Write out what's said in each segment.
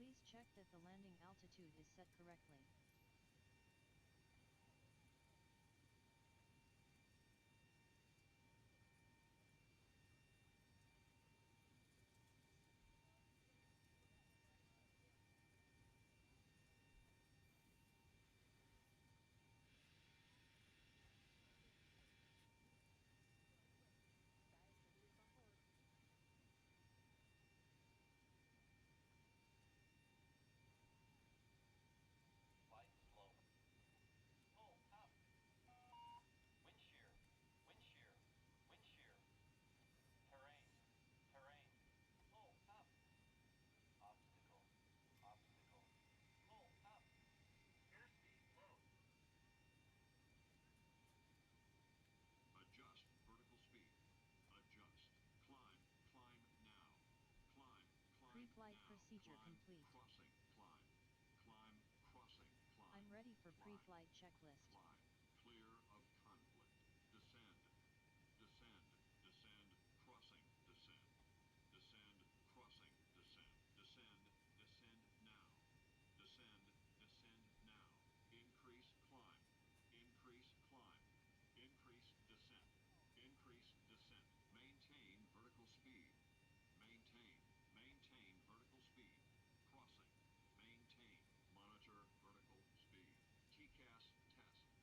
Please check that the landing altitude is set correctly. Flight slow. Full up. Wind shear. Wind shear. Wind shear. Terrain. Terrain. Full up. Obstacle. Obstacle. Full up. Airspeed low. Adjust vertical speed. Adjust. Climb. Climb now. Climb. Climb Pre-flight now. procedure Climb. complete. Crossing. Climb. Climb. Crossing. Climb. I'm ready for Climb. pre-flight checklist. Climb. Clear of conflict. Descend. Descend. Descend. Crossing. Descend. Descend. Crossing. Descend. Descend. Descend now. Descend. Descend now. Increase climb. Increase climb. Increase descent. Increase descent. Maintain vertical speed. Maintain. Maintain vertical speed. Crossing. Maintain. Monitor vertical speed. TCAS test.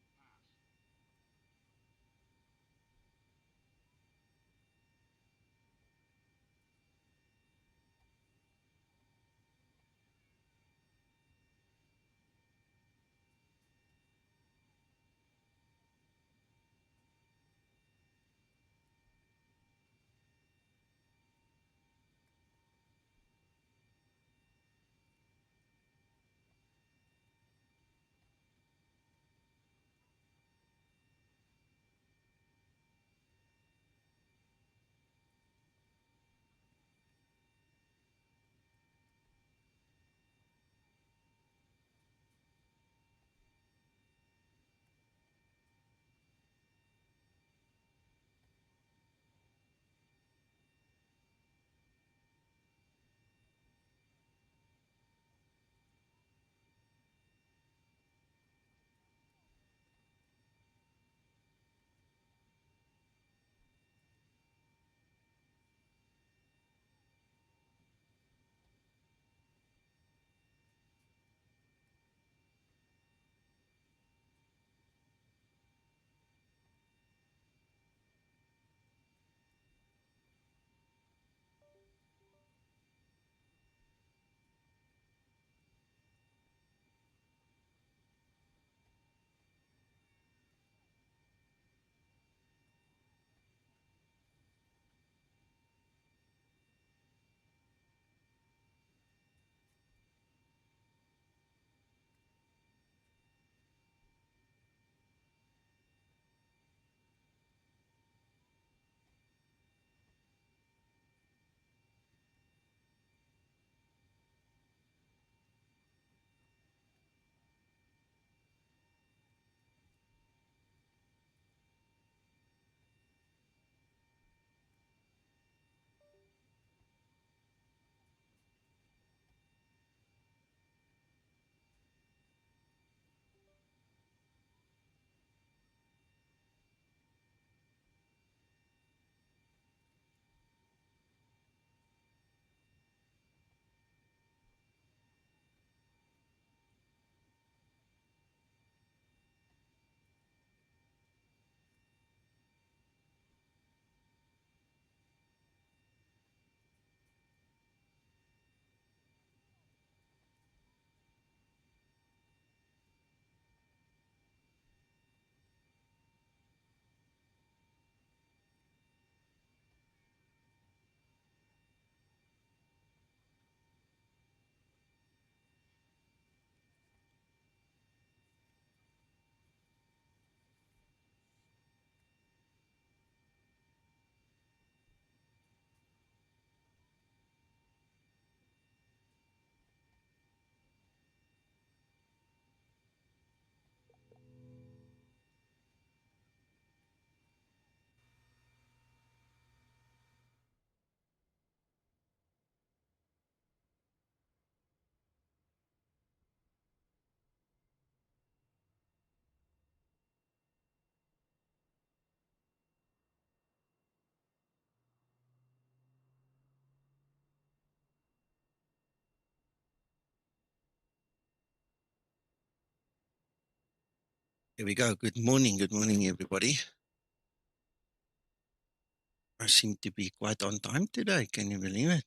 Here we go. Good morning, everybody. I seem to be quite on time today. Can you believe it?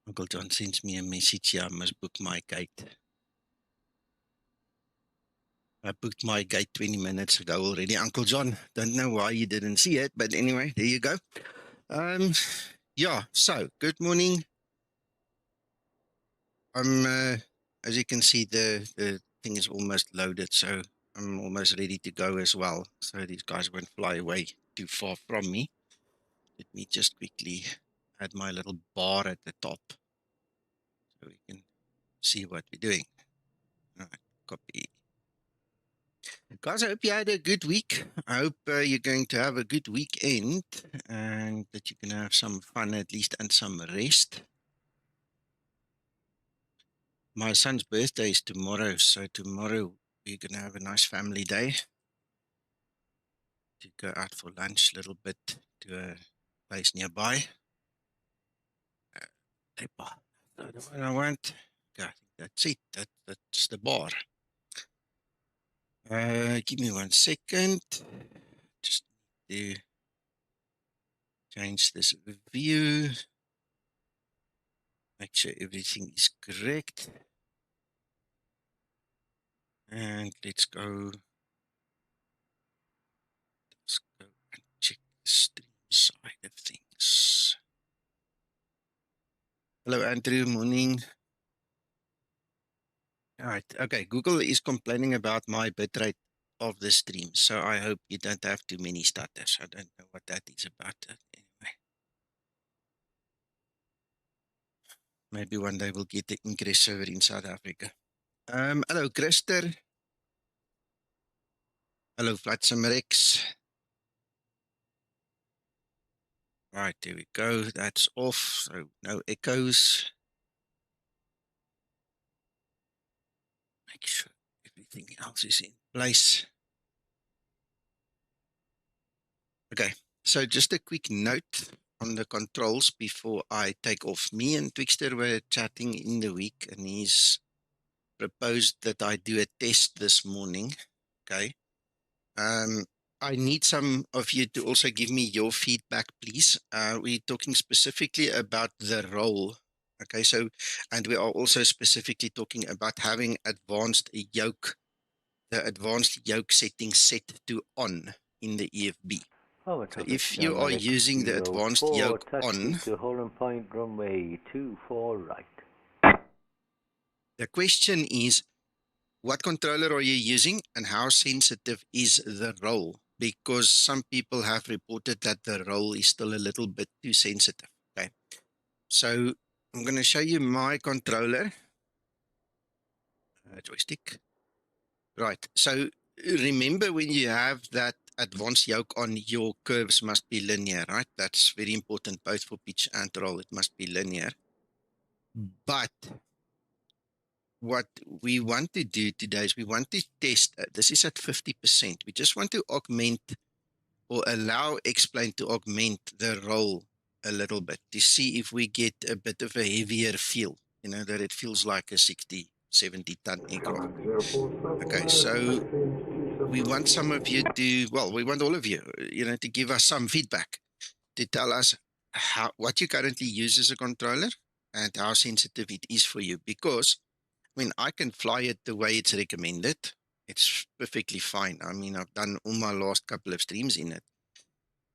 Uncle John sends me a message here. I must book my gate. I booked my gate 20 minutes ago already. Uncle John, don't know why you didn't see it, but anyway, there you go. Yeah, so good morning. As you can see, the thing is almost loaded, so I'm almost ready to go as well. So these guys won't fly away too far from me. Let me just quickly add my little bar at the top so we can see what we're doing. All right, copy. Guys, I hope you had a good week. I hope you're going to have a good weekend and that you can have some fun at least and some rest. My son's birthday is tomorrow, so tomorrow we're going to have a nice family day to go out for lunch a little bit to a place nearby. LEPA. That's what I want. Okay, that's it. That's the bar. Give me 1 second. Just need to change this view. Make sure everything is correct. And let's go and check the stream side of things. Hello, Andrew. Morning. All right. Okay. Google is complaining about my bitrate of the stream, so I hope you don't have too many stutters. I don't know what that is about. Anyway, maybe one day we'll get the Ingress server in South Africa. Hello, Christer. Hello, Flight Rex. Right, there we go. That's off, so no echoes. Make sure everything else is in place. Okay, so just a quick note on the controls before I take off. Me and Twixter were chatting in the week, and he's proposed that I do a test this morning. Okay. I need some of you to also give me your feedback, please. We're talking specifically about the role. Okay, so, and we are also specifically talking about having advanced yoke, the advanced yoke setting set to on in the EFB. So if you are using the advanced yoke on, to holding point runway 24 right. the question is, what controller are you using and how sensitive is the roll? Because some people have reported that the roll is still a little bit too sensitive. Okay, so I'm going to show you my controller. Joystick. Right, so remember when you have that advanced yoke on, your curves must be linear, right? That's very important both for pitch and roll. It must be linear. But what we want to do today is we want to test, this is at 50%. We just want to augment or allow X-Plane to augment the roll a little bit to see if we get a bit of a heavier feel, you know, that it feels like a 60, 70 ton aircraft. Okay, so we want some of you to, well, we want all of you, you know, to give us some feedback, to tell us what you currently use as a controller and how sensitive it is for you. Because, I mean, I can fly it the way it's recommended. It's perfectly fine. I mean, I've done all my last couple of streams in it.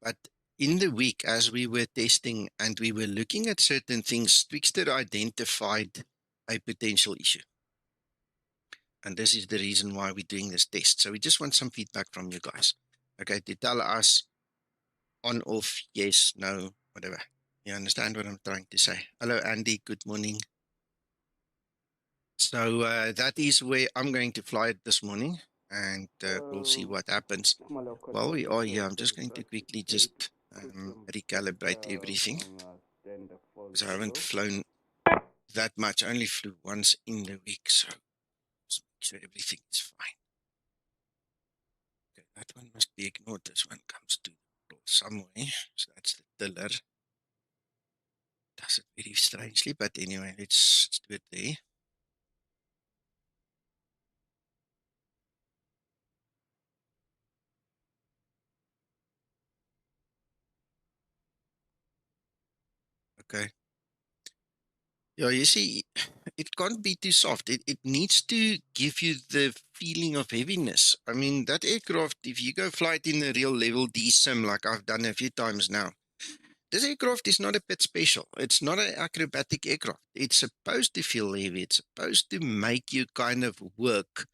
But in the week, as we were testing and we were looking at certain things, Twixter identified a potential issue. And this is the reason why we're doing this test. So we just want some feedback from you guys. Okay, to tell us on, off, yes, no, whatever. You understand what I'm trying to say? Hello, Andy. Good morning. So that is where I'm going to fly it this morning, and we'll see what happens. While we are here, I'm just going to quickly just recalibrate everything, because I haven't flown that much. I only flew once in the week, so just make sure everything is fine. Okay, That one must be ignored. This one comes to somewhere. So that's the tiller. Does it very strangely, but anyway, let's do it there. Okay. Yeah, you see, it can't be too soft. It needs to give you the feeling of heaviness. I mean, that aircraft, if you go fly it in a real level D-sim, like I've done a few times now, this aircraft is not a bit special. It's not an acrobatic aircraft. It's supposed to feel heavy. It's supposed to make you kind of work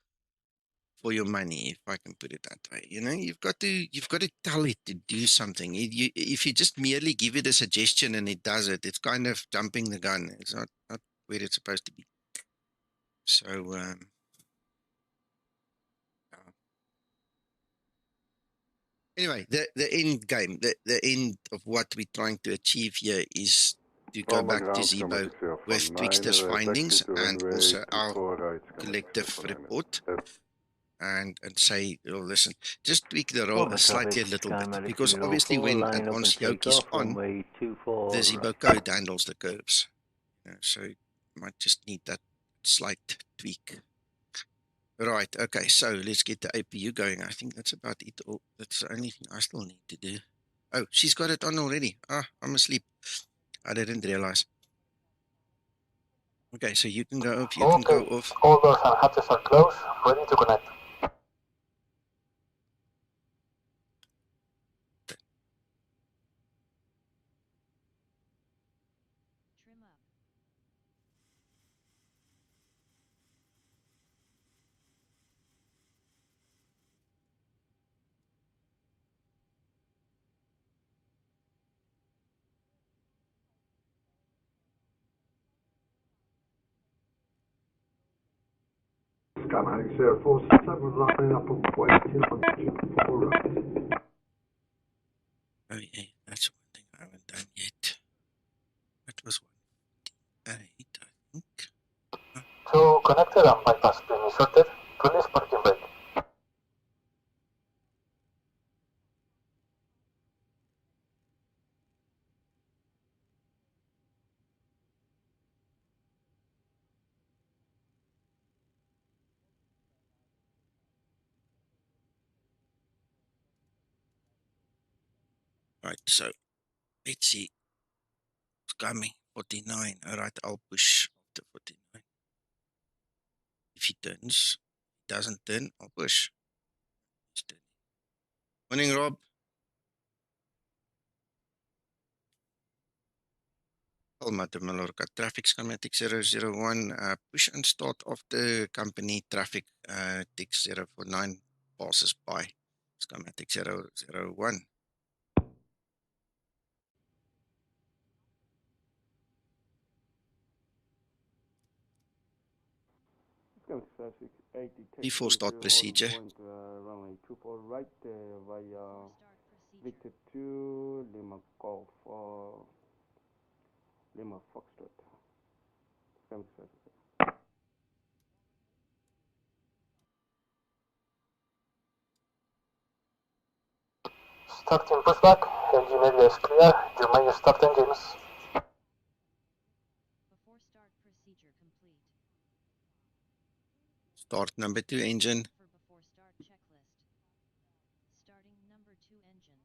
for your money, if I can put it that way. You know, you've got to tell it to do something. If you just merely give it a suggestion and it does it, it's kind of jumping the gun. It's not where it's supposed to be. So anyway, the end game, the end of what we're trying to achieve here is to go Palma back to ground, Zibo Skymatix VA with Flight Twixter's T8, taxi findings to and runway also our 24 right, Skymatix collective VA report. Flight And say, oh, listen, just tweak the roll Palma slightly a traffic, little bit, Skymatix because obviously 04, when line up and advanced yoke take is off, on, runway the 24 Zibo right. code handles the curves. So you might just need that slight tweak. Right, okay, so let's get the APU going. I think that's about it. All. That's the only thing I still need to do. Oh, she's got it on already. Ah, I'm asleep. I didn't realize. Okay, so you can go off, you can go off. All doors and hatches are closed, ready to connect. Trim up. Skymatix 047, lining up on waiting on 4 right. Oh yeah, that's one thing I haven't done yet. That was 1.8, I think. Two connected and bypass pin inserted. Release parking brake. Right, so let's see. It's coming. 49. Alright, I'll push after 49. If he turns, he doesn't turn, I'll push. He's turning. Morning, Rob. Palma De Mallorca, traffic schematic 001. Push and start of the company traffic TIX 049 passes by. Schematic 001. Skymatix 80, Before taxi start to procedure. point, runway 24 right, via Before start procedure. Victor 2, Lima Golf, Lima Foxtrot. Skymatix Starting pushback. Engine area is clear. You may start engines. Before start procedure complete. Start number 2 engine. For before start checklist. Starting number 2 engine.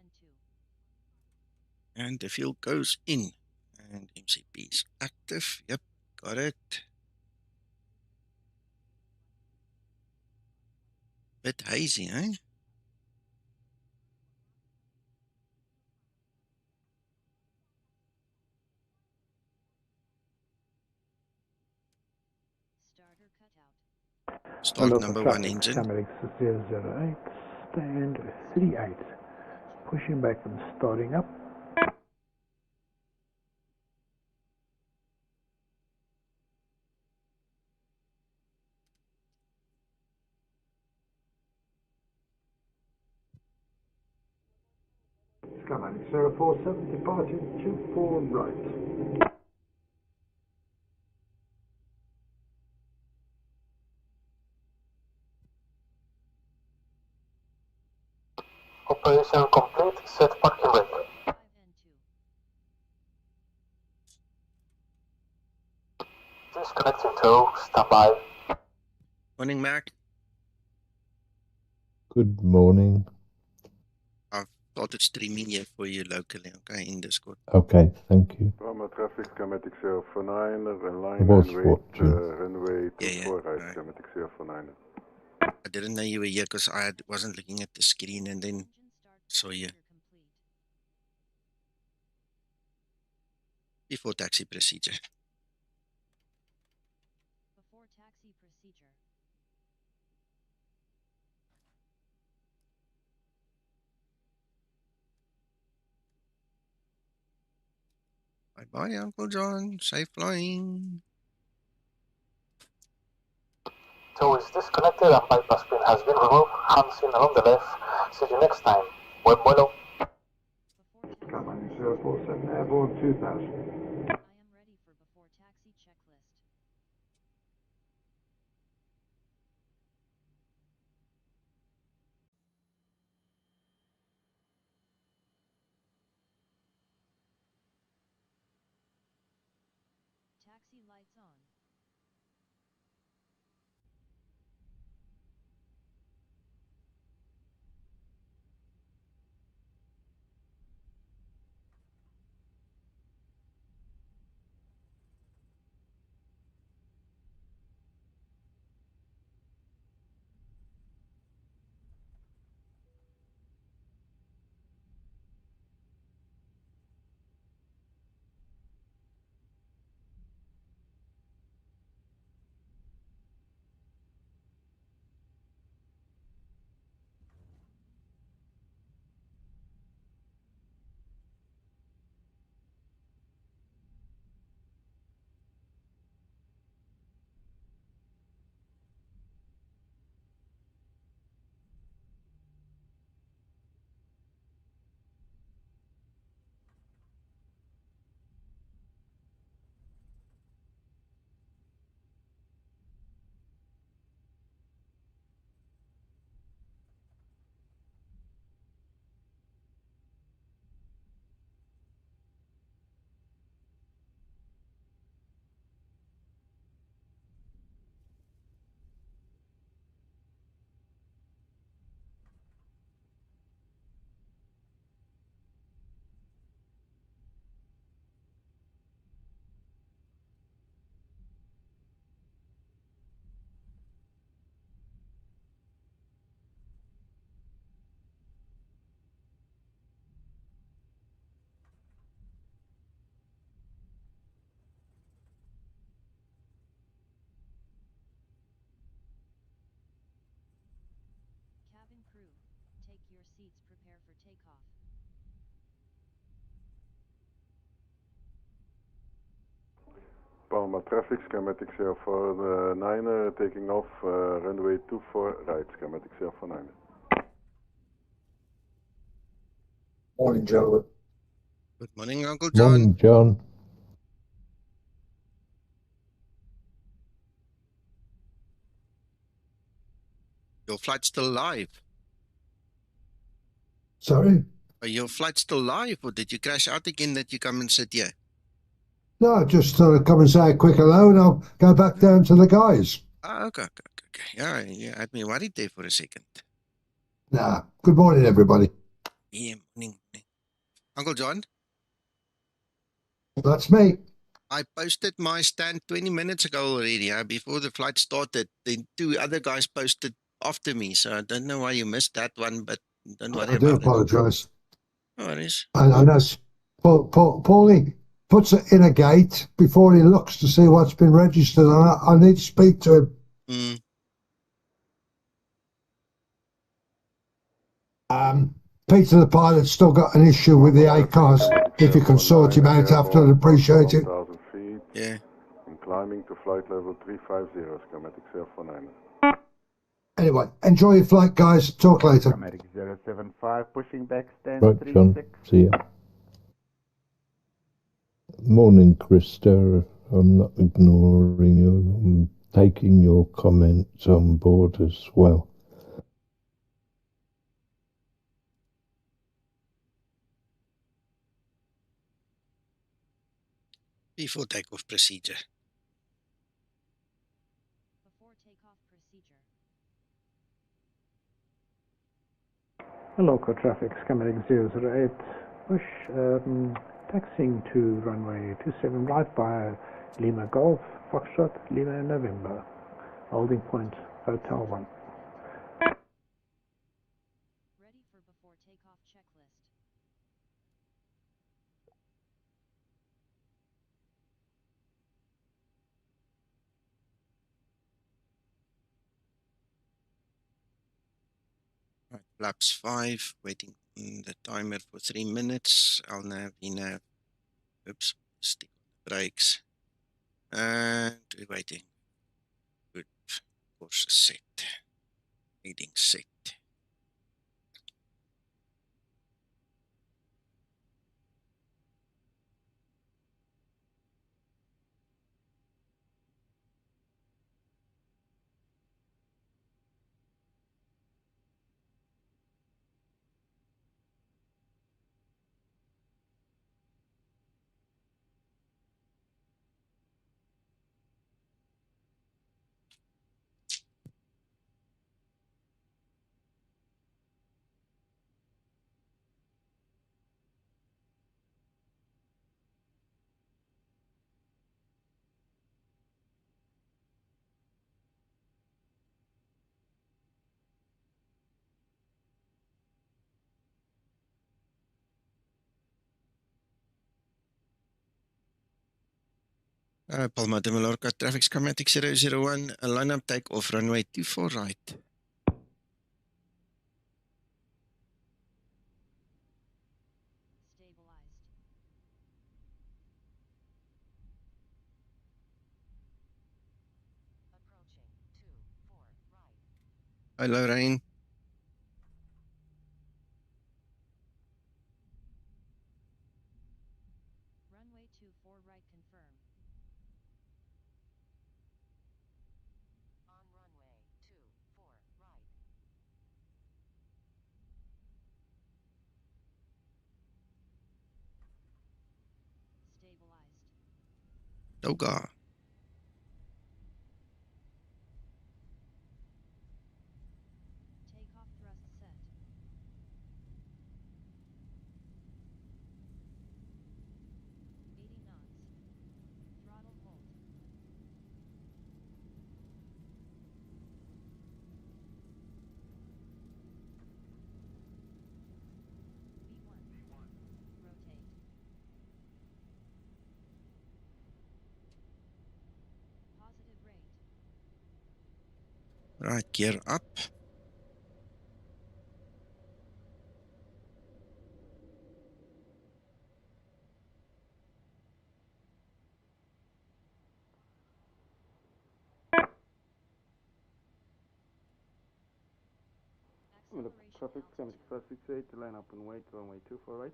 N2. And the fuel goes in. And MCP is active. Yep, got it. Bit hazy, eh? Starter cutout. Start Local number 1 traffic, engine. Skymatix 008, stand 38. Pushing back and starting up. Skymatix 047, departing 24 right. Operation complete. Set parking brake. 5 and 2. Disconnecting tow. Standby. Morning, Mac. Good morning. I've started streaming here for you locally, okay, in Discord. Okay, thank you. Palma traffic, Skymatix 049, and I line was and wait, watching. runway 24 Yeah, right, right. Skymatix 049. I didn't know you were here because I wasn't looking at the screen and then Engine start saw you procedure complete. before taxi procedure. Before taxi procedure. Bye-bye, Uncle John. Safe flying. Tow is disconnected and bypass pin has been removed. Hands in along the left. See you next time. Buen vuelo. Before taxi. Skymatix 047, airborne 2000. I am ready for before taxi checklist. Taxi lights on. Cabin crew, take your seats, prepare for takeoff. Palma traffic, Skymatix 049, taking off, runway 24 right, Skymatix 049. Morning, gentlemen. Good morning, Uncle John. Morning, John. Your flight's still live. Sorry? Are your flight still live or did you crash out again that you come and sit here? No, just thought I'd come and say a quick hello and I'll go back down to the guys. Ah, okay. Yeah, you had me worried there for a second. Nah, good morning, everybody. Yeah, morning. Uncle John, That's me. I posted my stand 20 minutes ago already, before the flight started. Then 2 other guys posted after me, so I don't know why you missed that one, but don't worry I do about it. apologise. No worries. I know Paulie puts it in a gate before he looks to see what's been registered. I need to speak to him. Peter the pilot's still got an issue with the ACARS. If you can sort him out after, I'd appreciate it. 1,000 feet. Yeah. And climbing to flight level 350, Skymatix VA Anyway, enjoy your flight, guys. Talk later. Skymatix 075, pushing back, stand Right, John. 36. See ya. Morning, Krista. I'm not ignoring you. I'm taking your comments on board as well. Before takeoff procedure. Before takeoff procedure. Local traffic, Skymatix 008, push, taxiing to runway 27 right by Lima Golf, Foxtrot, Lima November, holding point, Hotel 1. Ready for before takeoff checklist. Right, flaps 5, waiting on the timer for 3 minutes. I'll now oops, stick on the brakes. And we're waiting. Good. Course set. Heading set. Palma De Mallorca, traffic Skymatix 001, line up takeoff, runway 24 right. Stabilized. Approaching 24 right. Hi, Lorraine. Runway 24 right confirm. On runway 24 right. Stabilized. Toga. Takeoff thrust set. 80 knots. Throttle hold. V1. Rotate. Positive rate. Right, gear up. Traffic, Skymatix 568, line up and wait, runway 24 right.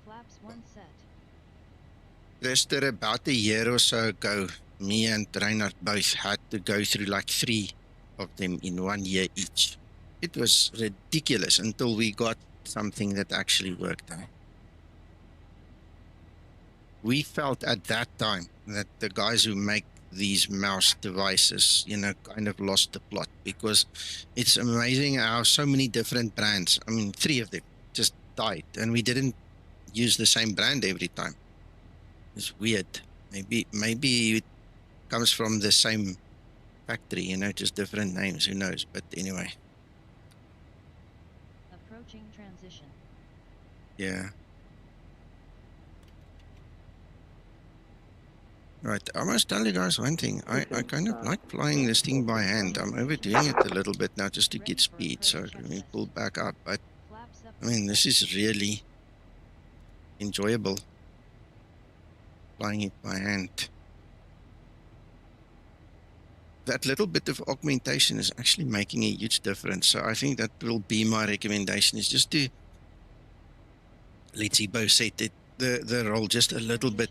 Flaps 1 set. Just about a year or so ago, me and Reinhard both had to go through like 3 of them in 1 year each. It was ridiculous until we got something that actually worked. We felt at that time that the guys who make these mouse devices, you know, kind of lost the plot, because it's amazing how so many different brands, I mean, 3 of them just died, and we didn't use the same brand every time. It's weird. Maybe it comes from the same factory, you know, just different names, who knows. But anyway. Approaching transition. Yeah. Right, I must tell you guys one thing. I kind of like flying this thing by hand. I'm overdoing it a little bit now just to get speed, so let me pull back up. But, I mean, this is really enjoyable, flying it by hand. That little bit of augmentation is actually making a huge difference. So I think that will be my recommendation, is just to let Zibo set it, the roll just a little bit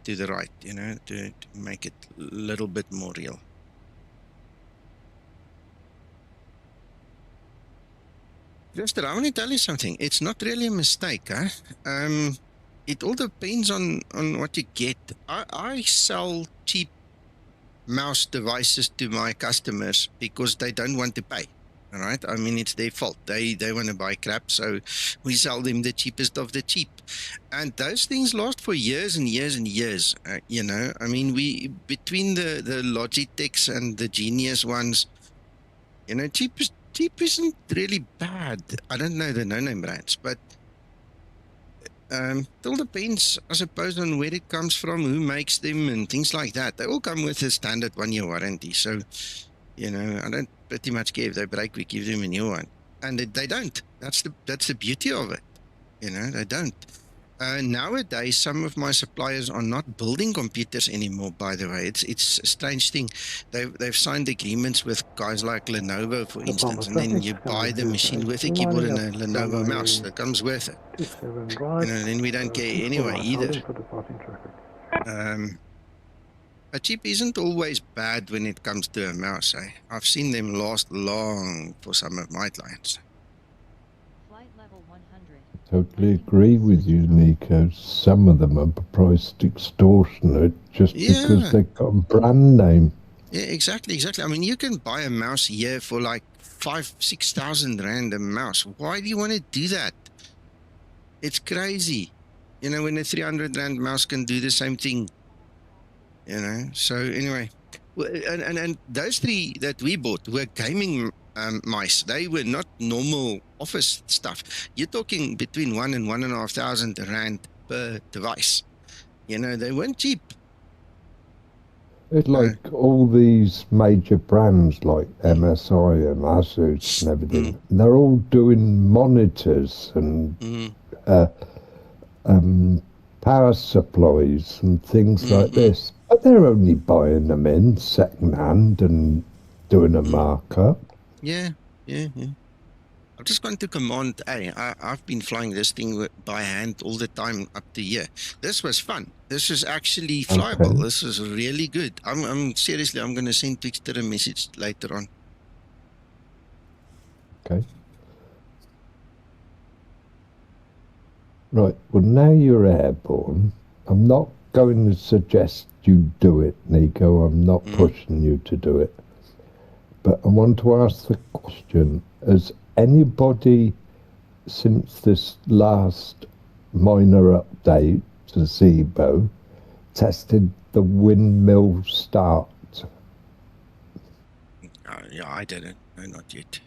to the right, you know, to make it a little bit more real. Justin, I want to tell you something. It's not really a mistake, huh? It all depends on what you get. I sell cheap mouse devices to my customers because they don't want to pay. All right, I mean, it's their fault. They want to buy crap, so we sell them the cheapest of the cheap, and those things last for years and years and years. You know, I mean, we between the Logitechs and the Genius ones, you know, cheap isn't really bad. I don't know the no-name brands, but it all depends, I suppose, on where it comes from, who makes them, and things like that. They all come with a standard 1-year warranty, so, you know, I don't pretty much care if they break, we give them a new one. And they don't. That's the beauty of it. You know, they don't. Nowadays, some of my suppliers are not building computers anymore, by the way. It's a strange thing. They've signed agreements with guys like Lenovo, for instance, and then you buy the machine with a keyboard and a Lenovo mouse that comes with it. 27 right. You know, then we don't care anyway either. For departing traffic. A chip isn't always bad when it comes to a mouse. I've seen them last long for some of my clients. Flight level 100. Totally agree with you, Nico. Some of them are priced extortionate just because they've got a brand name. Yeah, exactly. I mean, you can buy a mouse here for like 5,000-6,000 rand a mouse. Why do you want to do that? It's crazy. You know, when a 300 rand mouse can do the same thing. You know, so anyway, and those 3 that we bought were gaming mice. They were not normal office stuff. You're talking between 1,000 and 1,500 rand per device. You know, they weren't cheap. It's like all these major brands like MSI and Asus and everything. They're all doing monitors and power supplies and things like this. But they're only buying them in second hand and doing a markup. Yeah. I've just gone to command A. I've been flying this thing by hand all the time up to here. This was fun. This was actually flyable. Okay. This is really good. I'm seriously, I'm going to send Pixter a message later on. Okay. Right, well, now you're airborne. I'm not going to suggest you do it, Nico. I'm not pushing you to do it. But I want to ask the question, has anybody since this last minor update to Zibo tested the windmill start? Yeah, I didn't. No, not yet.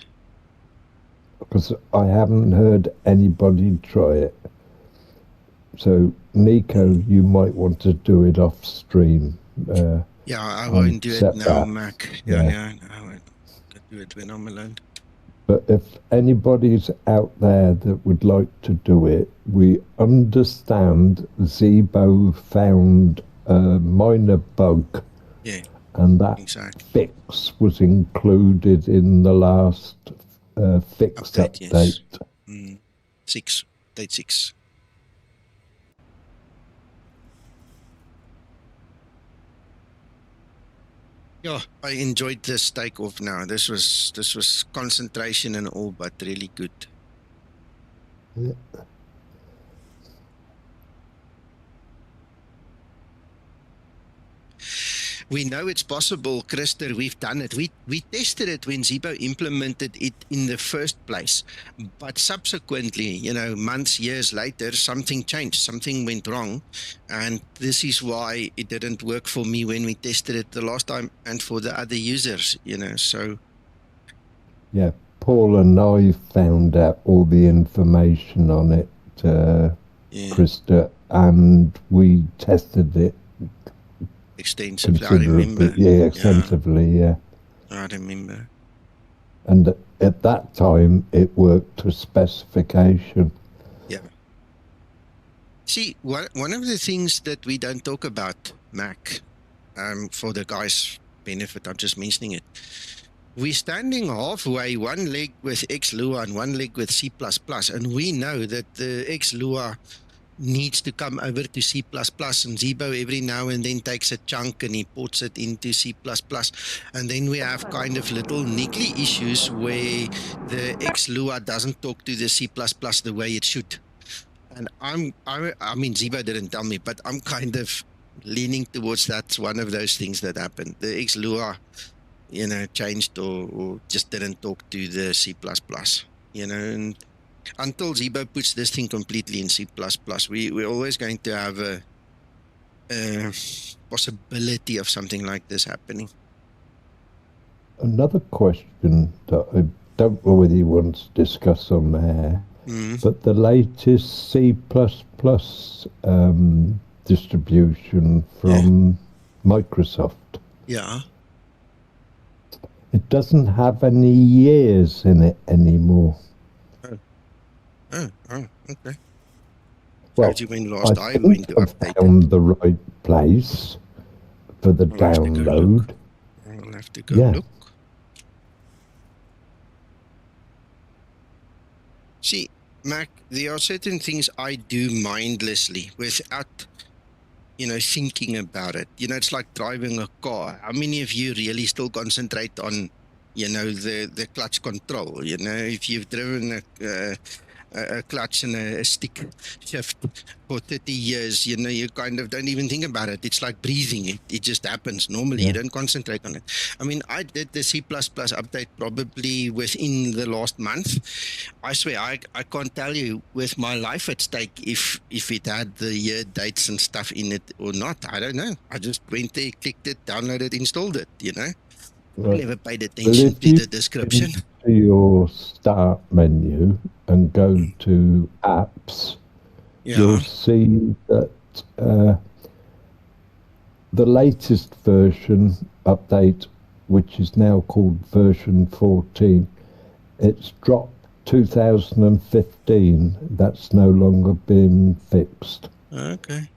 Because I haven't heard anybody try it. So, Nico, you might want to do it off stream. Yeah, I won't do it now, Mac. Yeah, I won't do it when I'm alone. But if anybody's out there that would like to do it, we understand Zibo found a minor bug. Yeah. And that fix was included in the last fix update. Yes. Update 6. Yeah, I enjoyed this takeoff now. This was concentration and all, but really good. Yeah. We know it's possible, Christer. We've done it. We tested it when Zibo implemented it in the first place. But subsequently, you know, months, years later, something changed. Something went wrong. And this is why it didn't work for me when we tested it the last time and for the other users, you know, so. Yeah, Paul and I found out all the information on it, Krista, and we tested it extensively, I remember. Yeah, extensively, yeah. I remember. And at that time, it worked to specification. Yeah. See, one of the things that we don't talk about, Mac, for the guys' benefit, I'm just mentioning it. We're standing halfway, one leg with XLUA and one leg with C++, and we know that the XLUA needs to come over to C++, and Zibo every now and then takes a chunk and he ports it into C++, and then we have kind of little niggly issues where the XLUA doesn't talk to the C++ the way it should. And I mean, Zibo didn't tell me, but I'm kind of leaning towards that's one of those things that happened. The XLUA, you know, changed or just didn't talk to the C++, you know, and until Zibo puts this thing completely in C++, we're always going to have a possibility of something like this happening. Another question that I don't know whether you want to discuss on there, but the latest C++ distribution from Microsoft. Yeah. It doesn't have any years in it anymore. Oh, okay. Well, I think I've found the right place for the download. I'll have to go look. See, Mac, there are certain things I do mindlessly without, you know, thinking about it. You know, it's like driving a car. How many of you really still concentrate on, you know, the clutch control? You know, if you've driven a clutch and a stick shift for 30 years, you know, you kind of don't even think about it. It's like breathing. It just happens. Normally, you don't concentrate on it. I mean, I did the C++ update probably within the last month. I swear, I can't tell you with my life at stake if it had the year dates and stuff in it or not. I don't know. I just went there, clicked it, downloaded, installed it, you know. I never paid attention to the description. To your start menu and go to apps, you'll see that the latest version update, which is now called version 14, it's dropped 2015. That's no longer been fixed. Okay.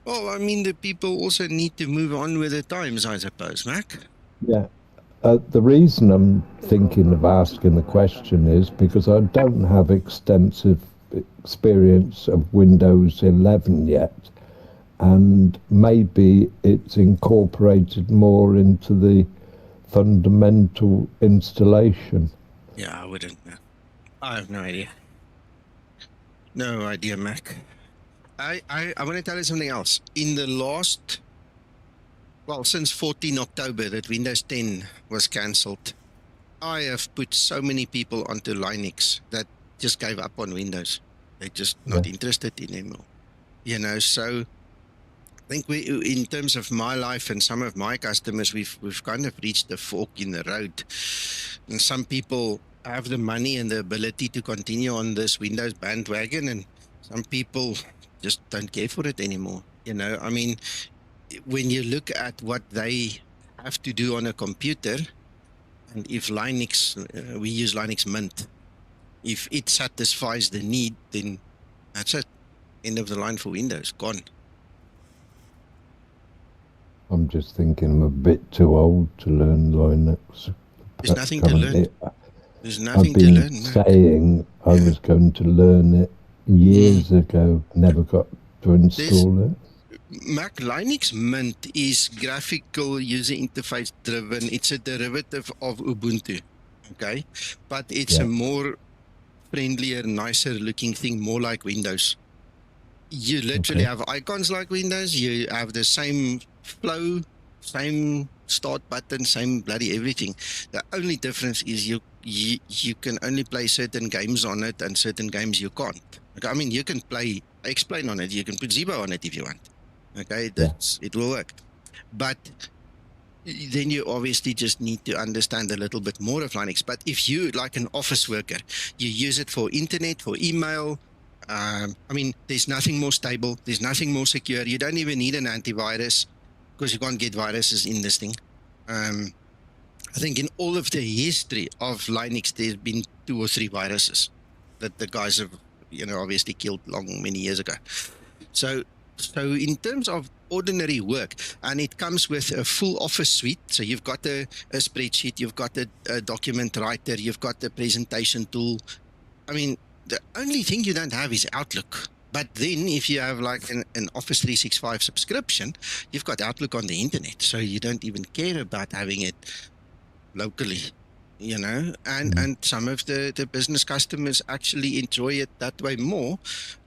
Well, I mean, the people also need to move on with the times, I suppose, Mac. Yeah. The reason I'm thinking of asking the question is because I don't have extensive experience of Windows 11 yet, and maybe it's incorporated more into the fundamental installation. Yeah, I wouldn't know. I have no idea. No idea, Mac. I want to tell you something else. In the last, well, since 14 October that Windows 10 was cancelled, I have put so many people onto Linux that just gave up on Windows. They're just not interested in anymore. You know, so I think we, in terms of my life and some of my customers, we've kind of reached a fork in the road. And some people have the money and the ability to continue on this Windows bandwagon, and some people just don't care for it anymore. You know, I mean, when you look at what they have to do on a computer, and if Linux, we use Linux Mint, if it satisfies the need, then that's it. End of the line for Windows, gone. I'm just thinking I'm a bit too old to learn Linux. There's nothing to learn. There's nothing to learn. I've been saying I was going to learn it years ago, never got to install it. Mac Linux Mint is graphical user interface driven. It's a derivative of Ubuntu, okay? But it's a more friendlier, nicer looking thing, more like Windows. You literally have icons like Windows. You have the same flow, same start button, same bloody everything. The only difference is you can only play certain games on it and certain games you can't. Okay? I mean, you can play X-Plane on it. You can put Zibo on it if you want. Okay, it will work. But then you obviously just need to understand a little bit more of Linux. But if you, like an office worker, you use it for internet, for email, I mean, there's nothing more stable. There's nothing more secure. You don't even need an antivirus because you can't get viruses in this thing. I think in all of the history of Linux, there's been 2 or 3 viruses that the guys have, obviously killed many years ago. So in terms of ordinary work, and it comes with a full office suite. So you've got a spreadsheet, you've got a document writer, you've got the presentation tool. I mean, the only thing you don't have is Outlook. But then if you have like an Office 365 subscription, you've got Outlook on the internet. So you don't even care about having it locally, and some of the business customers actually enjoy it that way more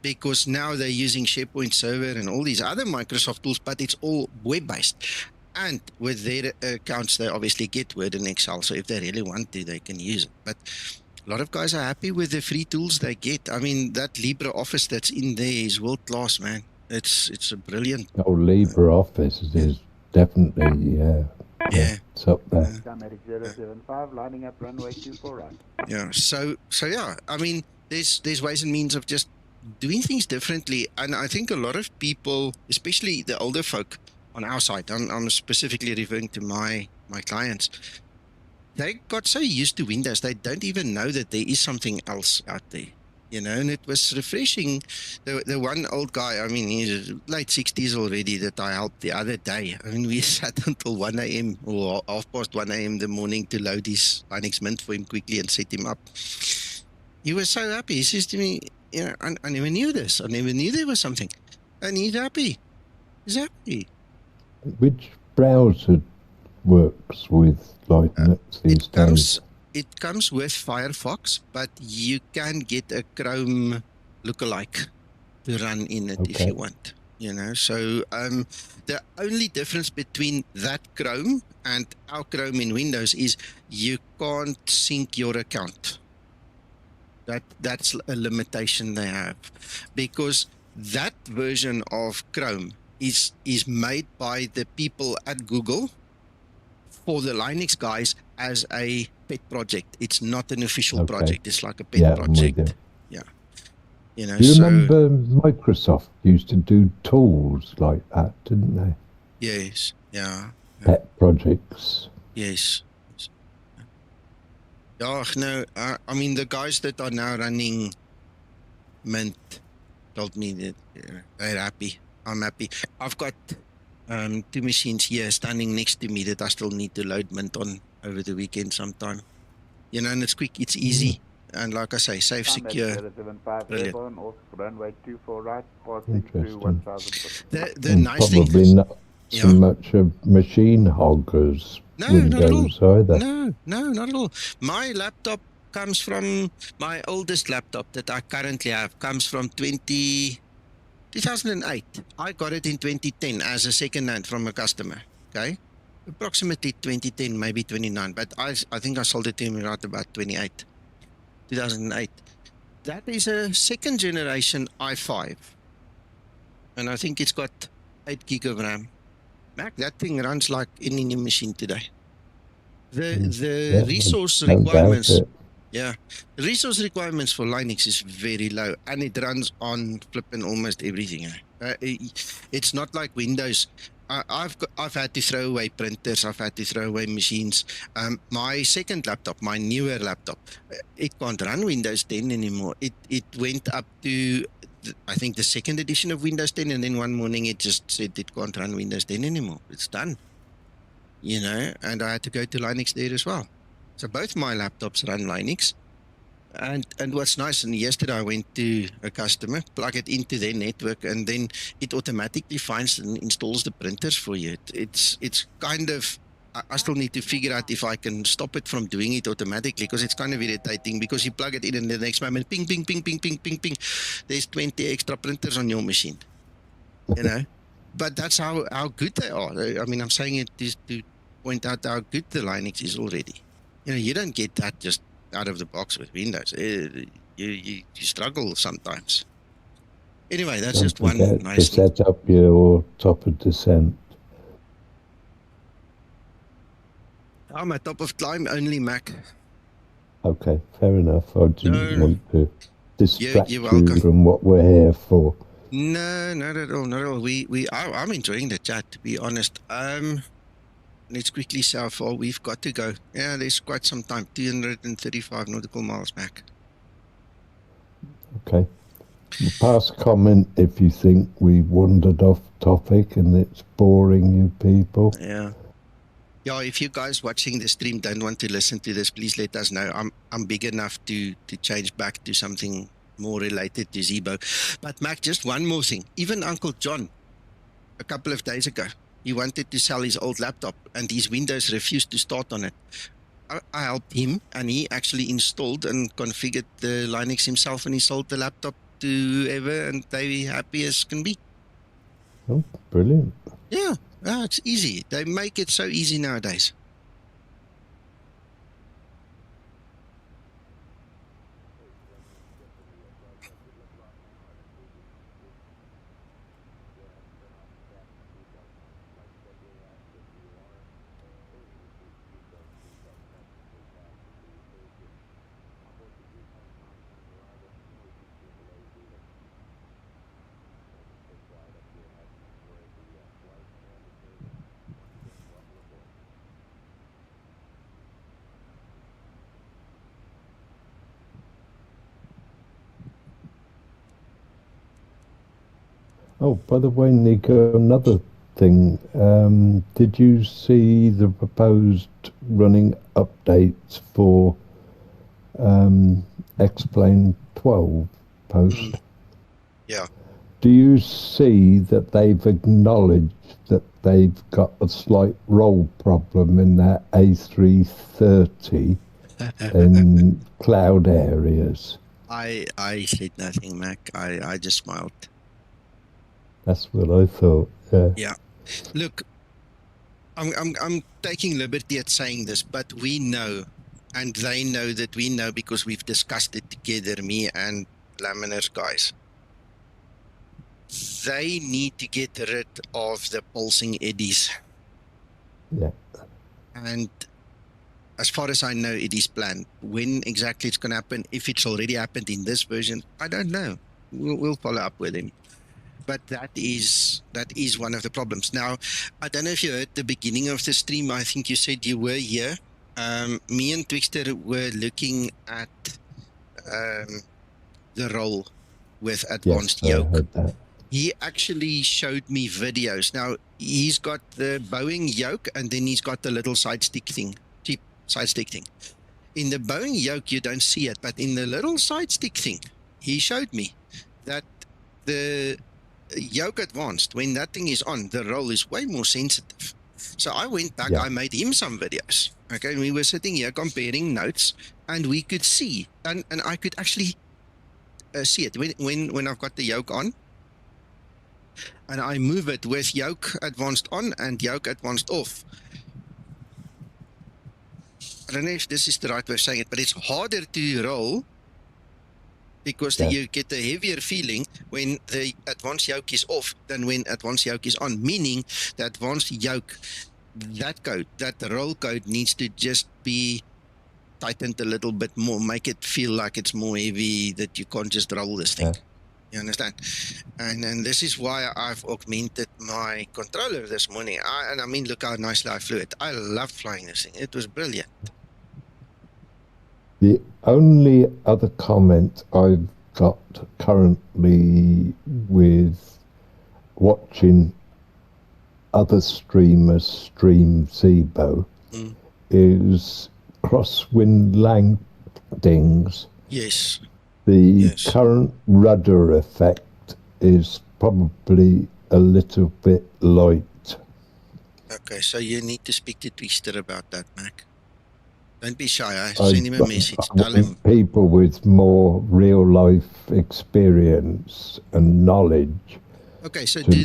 because now they're using SharePoint Server and all these other Microsoft tools, but it's all web-based. And with their accounts, they obviously get Word and Excel. So if they really want to, they can use it. But a lot of guys are happy with the free tools they get. I mean, that LibreOffice that's in there is world-class, man. It's a brilliant... Oh, LibreOffice is definitely... Yeah. It's up there. Skymatix 075, lining up runway 24 right. Yeah, so yeah, I mean, there's ways and means of just doing things differently. And I think a lot of people, especially the older folk on our side, I'm specifically referring to my clients, they got so used to Windows, they don't even know that there is something else out there. And it was refreshing. The one old guy, I mean, he's late 60s already, that I helped the other day. I mean, we sat until 1 a.m. or 1:30 a.m. the morning to load his Linux Mint for him quickly and set him up. He was so happy. He says to me, I never knew this. I never knew there was something. And he's happy. He's happy. Which browser works with Linux these days? It comes with Firefox, but you can get a Chrome lookalike to run in it if you want. So the only difference between that Chrome and our Chrome in Windows is you can't sync your account. That's a limitation they have, because that version of Chrome is made by the people at Google for the Linux guys as a pet project. It's not an official project. It's like a pet project. Yeah. Do you remember Microsoft used to do tools like that, didn't they? Yes. Yeah. Pet projects. Yes. Yeah, no, I mean, the guys that are now running Mint told me that they're happy. I'm happy. I've got 2 machines here standing next to me that I still need to load Mint on over the weekend sometime. And it's quick, it's easy, and like I say, safe, secure. Brilliant. Off runway 24 right, passing through 1000. The nice thing, probably not so much of machine hoggers Windows either. No, not at all. My laptop comes from, my oldest laptop that I currently have comes from 2008. I got it in 2010 as a second hand from a customer. Okay, approximately 2010, maybe 29, but I think I sold it to him right about 2008. That is a second generation i5, and I think it's got 8 gig of RAM. Mac, that thing runs like any new machine today. The resource requirements, the resource requirements for Linux is very low, and it runs on flipping almost everything. It's not like Windows. I've had to throw away printers. I've had to throw away machines. My second laptop, my newer laptop, it can't run Windows 10 anymore. It went up to, I think, the second edition of Windows 10, and then one morning it just said it can't run Windows 10 anymore. It's done. And I had to go to Linux there as well. So both my laptops run Linux. And what's nice, and yesterday I went to a customer, plug it into their network, and then it automatically finds and installs the printers for you. It's kind of, I still need to figure out if I can stop it from doing it automatically, because it's kind of irritating, because you plug it in and the next moment, ping, ping, ping, ping, ping, ping, ping, there's 20 extra printers on your machine, you know. But that's how good they are. I mean, I'm saying it is to point out how good the Linux is already. You know, you don't get that just out of the box with Windows. You struggle sometimes. Anyway, that's Don't just one forget nice to set up your top of descent. I'm at top of climb only, Mac. Okay, fair enough. I didn't want to distract you're you welcome. from what we're here for. No, not at all, not at all. I'm enjoying the chat, to be honest. Let's quickly see how far we've got to go. Yeah, there's quite some time. 235 nautical miles, Mac. Okay. Pass comment if you think we wandered off topic and it's boring you people. Yeah. Yeah, if you guys watching the stream don't want to listen to this, please let us know. I'm big enough to change back to something more related to Zibo. But Mac, just one more thing. Even Uncle John, a couple of days ago, he wanted to sell his old laptop and his Windows refused to start on it. I helped him, and he actually installed and configured the Linux himself, and he sold the laptop to whoever, and they happy as can be. Oh, brilliant. Yeah, it's easy. They make it so easy nowadays. Oh, by the way, Nico, another thing. Did you see the proposed running updates for Explain 12 post? Yeah. Do you see that they've acknowledged that they've got a slight roll problem in their A330 in cloud areas? I said nothing, Mac. I just smiled. That's what I thought. Yeah. Look, I'm taking liberty at saying this, but we know, and they know that we know because we've discussed it together, me and Laminers guys. They need to get rid of the pulsing eddies. Yeah. And as far as I know, it is planned. When exactly it's going to happen, if it's already happened in this version, I don't know. We'll follow up with him. But that is one of the problems. Now, I don't know if you heard the beginning of the stream. I think you said you were here. Me and Twixter were looking at the role with advanced yoke. I heard that. He actually showed me videos. Now, he's got the Boeing yoke, and then he's got the little side stick thing, cheap side stick thing. In the Boeing yoke, you don't see it, but in the little side stick thing, he showed me that the yoke advanced, when that thing is on, the roll is way more sensitive. So I went back, I made him some videos. Okay, and we were sitting here comparing notes, and we could see, and I could actually see it when I've got the yoke on, and I move it with yoke advanced on and yoke advanced off. I don't know if this is the right way of saying it, but it's harder to roll because you get a heavier feeling when the advanced yoke is off than when advanced yoke is on, meaning the advanced yoke, that roll code needs to just be tightened a little bit more, make it feel like it's more heavy, that you can't just roll this thing. You understand? And this is why I've augmented my controller this morning. And I mean, look how nicely I flew it. I loved flying this thing. It was brilliant. The only other comment I've got currently with watching other streamers stream Zibo is crosswind landings Yes. The Yes. current rudder effect is probably a little bit light. Okay, so you need to speak to Twister about that, Mac. Don't be shy. I Send him a message. Tell him. want people with more real life experience and knowledge. Okay, so to- do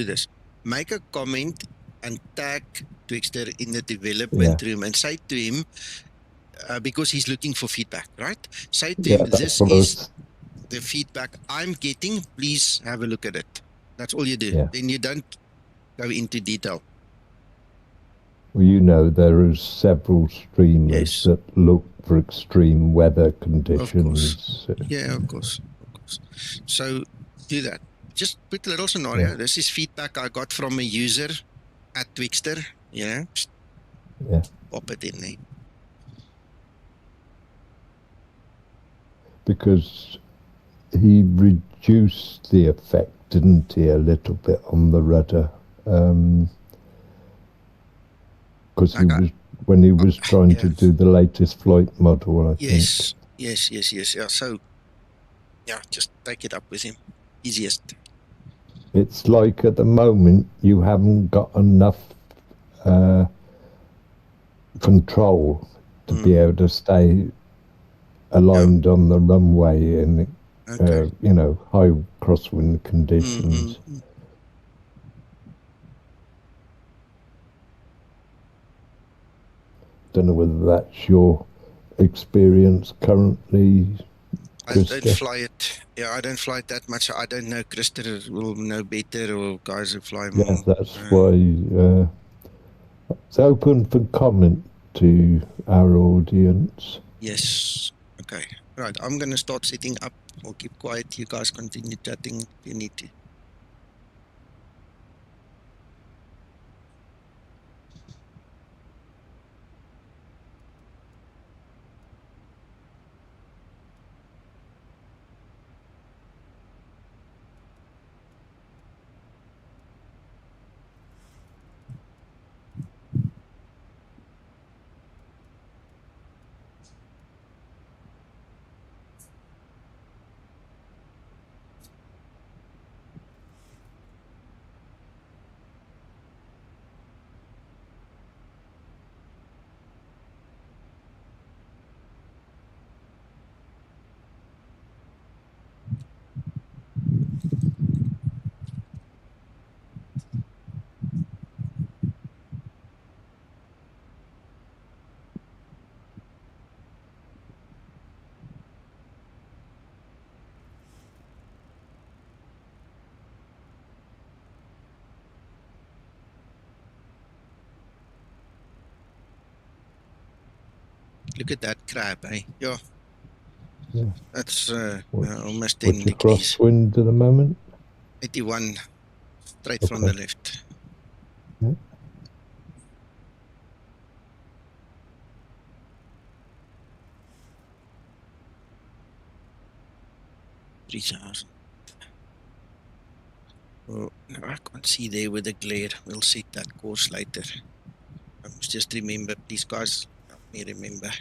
this. Make a comment and tag Twixter in the development room and say to him, because he's looking for feedback, right? Say to him, that's this what I is was- the feedback I'm getting. Please have a look at it. That's all you do. Yeah. Then you don't go into detail. Well, you know, there are several streamers that look for extreme weather conditions. Yeah, of course. So do that. Just put a little scenario. Yeah. This is feedback I got from a user at Twixter. Yeah. Pop it in there. Because he reduced the effect, didn't he, a little bit on the rudder? Because when he was trying to do the latest flight model, I think. Yes. Yeah. So, yeah, just take it up with him. Easiest. It's like at the moment you haven't got enough control to be able to stay aligned on the runway in, you know, high crosswind conditions. Don't know whether that's your experience currently, Krista. I don't fly it. Yeah, I don't fly it that much. I don't know. Krista will know better, or guys who fly more. Yeah, that's why it's open for comment to our audience. Yes. Okay. Right. I'm going to start setting up. I'll keep quiet. You guys continue chatting if you need to. Look at that crab, eh? Yeah. That's almost 10 What's your degrees. crosswind at the moment? 81, straight from the left. Yeah. Oh, no, I can't see there with the glare. We'll set that course later. I must just remember, please guys, help me remember.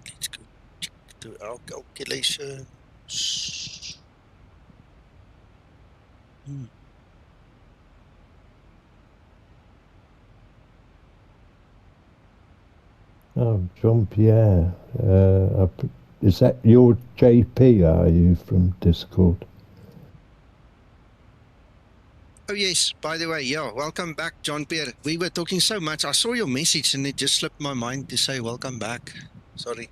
Let's go to our calculations. Oh, Jean-Pierre. Is that your JP, are you, from Discord? Oh yes, by the way, yeah, welcome back, John Pierre. We were talking so much. I saw your message and it just slipped my mind to say welcome back. Sorry.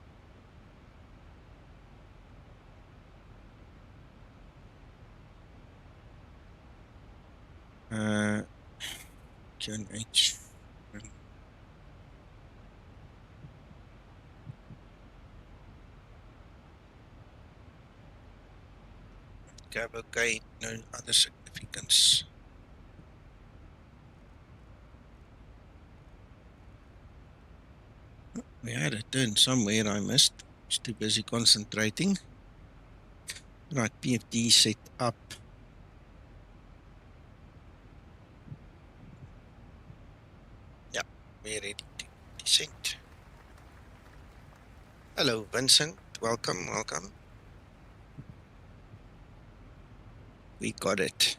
John H. Cab okay, no other significance. We had a turn somewhere I missed. Was too busy concentrating. Right, PFD set up. Yeah, we're ready to descend. Hello, Vincent. Welcome, welcome. We got it.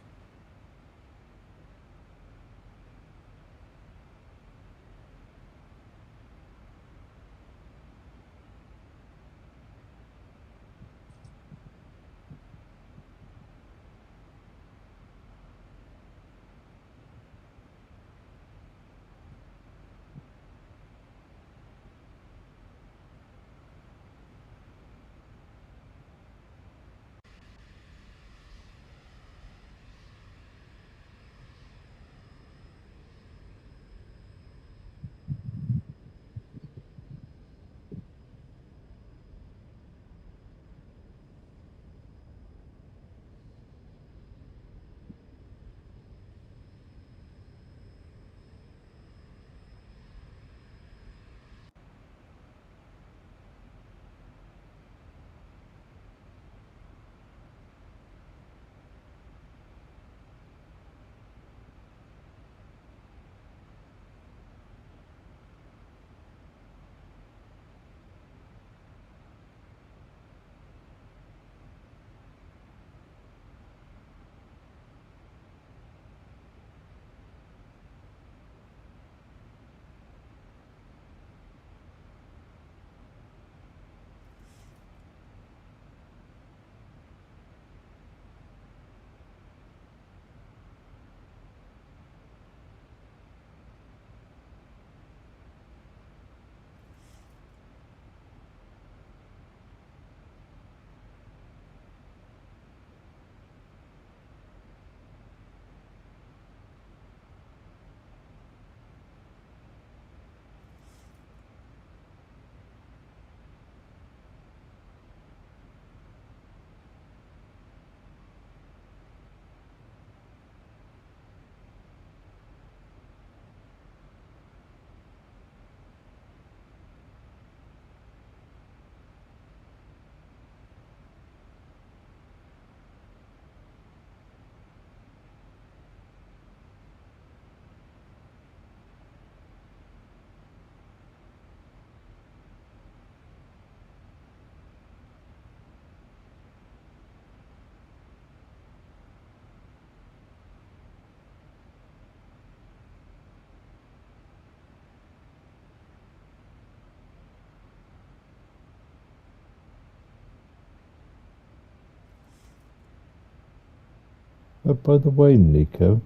Oh, by the way, Nico.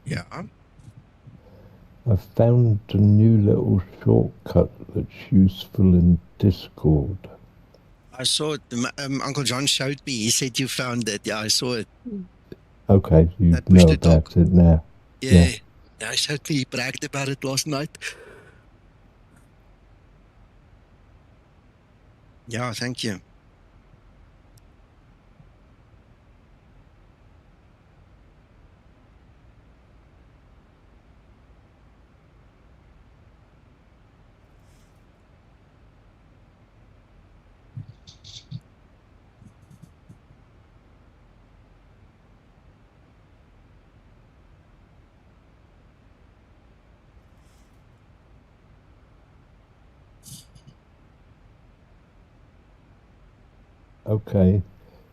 Yeah. I found a new little shortcut that's useful in Discord. I saw it. Uncle John showed me. He said you found it. Yeah, I saw it. Okay, you That push know to talk. about it now. Yeah. Yeah, he showed me. He bragged about it last night. Yeah, thank you. Okay.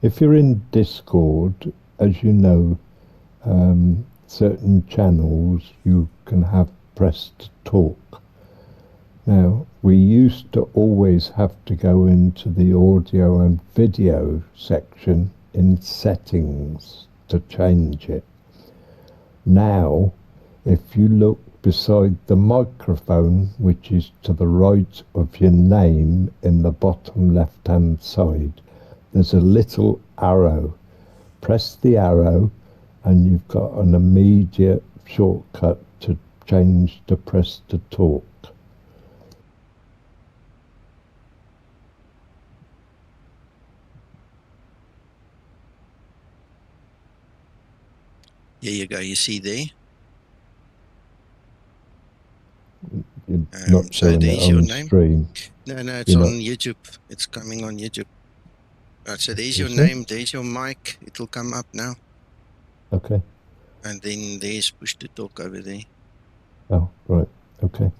If you're in Discord, as you know, certain channels you can have press to talk. Now, we used to always have to go into the audio and video section in settings to change it. Now, if you look beside the microphone, which is to the right of your name in the bottom left-hand side, there's a little arrow. Press the arrow and you've got an immediate shortcut to change to press to talk. Here you go. You see there? You're not So showing it there's your on name. stream. No, it's You're on not. YouTube. It's coming on YouTube. Right, so there's your Is it? name. There's your mic. It'll come up now. Okay. And then there's push to talk over there. Oh, right. Okay.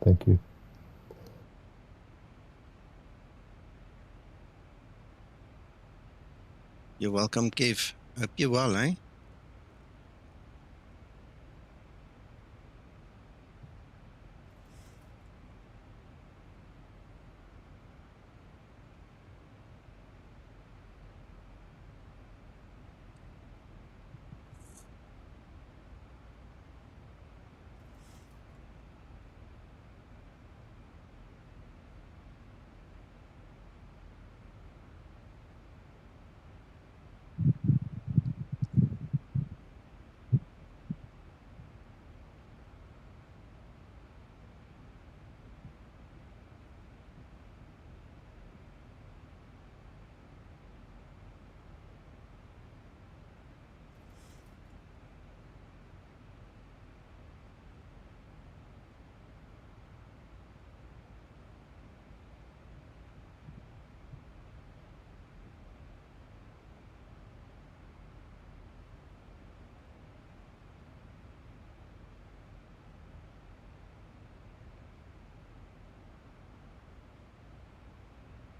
Thank you. You're welcome, Kev. Hope you're well, eh?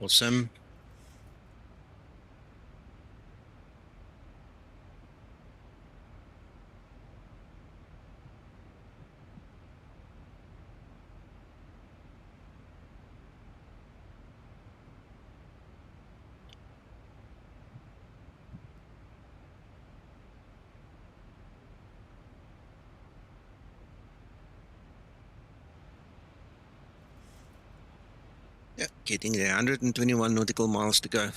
Awesome. Yeah, getting there. 121 nautical miles to go.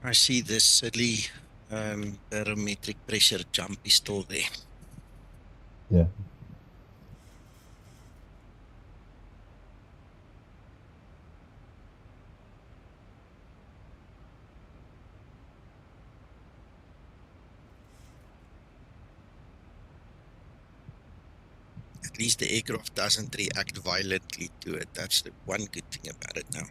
I see this silly barometric pressure jump is still there. Yeah. At least the aircraft doesn't react violently to it. That's the one good thing about it now.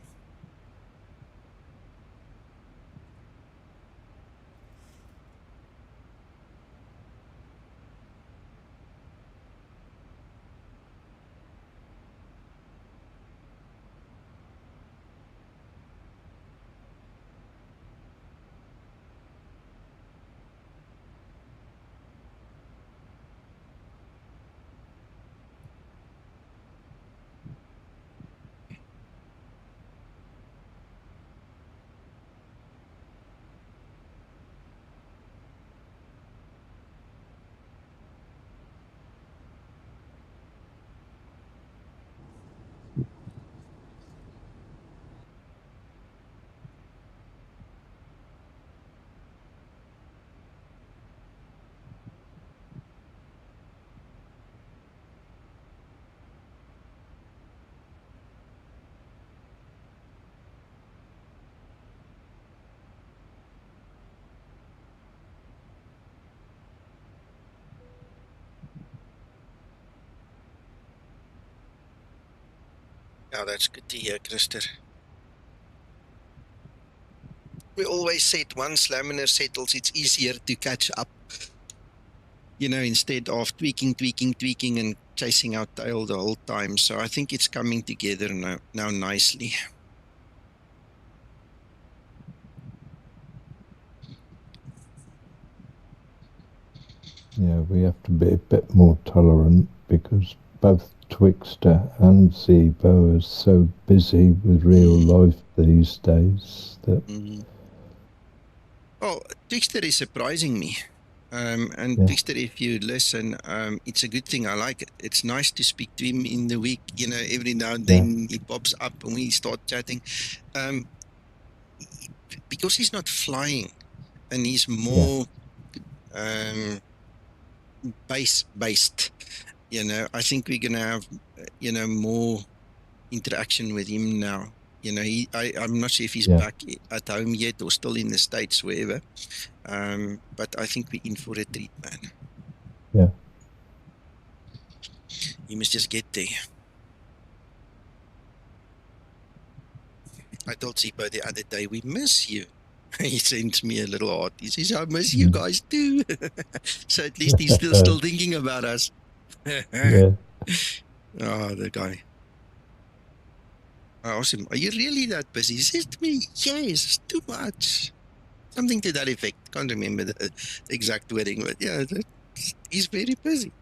Yeah, that's good to hear, Christer. We always said once laminar settles, it's easier to catch up. You know, instead of tweaking and chasing our tail the whole time. So I think it's coming together now nicely. Yeah, we have to be a bit more tolerant because both Twixter and Zibo are so busy with real life these days that. Well, Twixter is surprising me. And Yeah. Twixter, if you listen, it's a good thing. I like it. It's nice to speak to him in the week. You know, every now and then he pops up and we start chatting. Because he's not flying and he's more base-based. You know, I think we're going to have, you know, more interaction with him now. You know, I'm not sure if he's back at home yet or still in the States, wherever. But I think we're in for a treat, man. Yeah. You must just get there. I told Zibo the other day, we miss you. He sent me a little heart. He says, I miss you guys too. So at least he's still thinking about us. Yeah. Oh, the guy. I asked him, are you really that busy? He says to me, yes, it's too much. Something to that effect. Can't remember the exact wording, but yeah, he's very busy.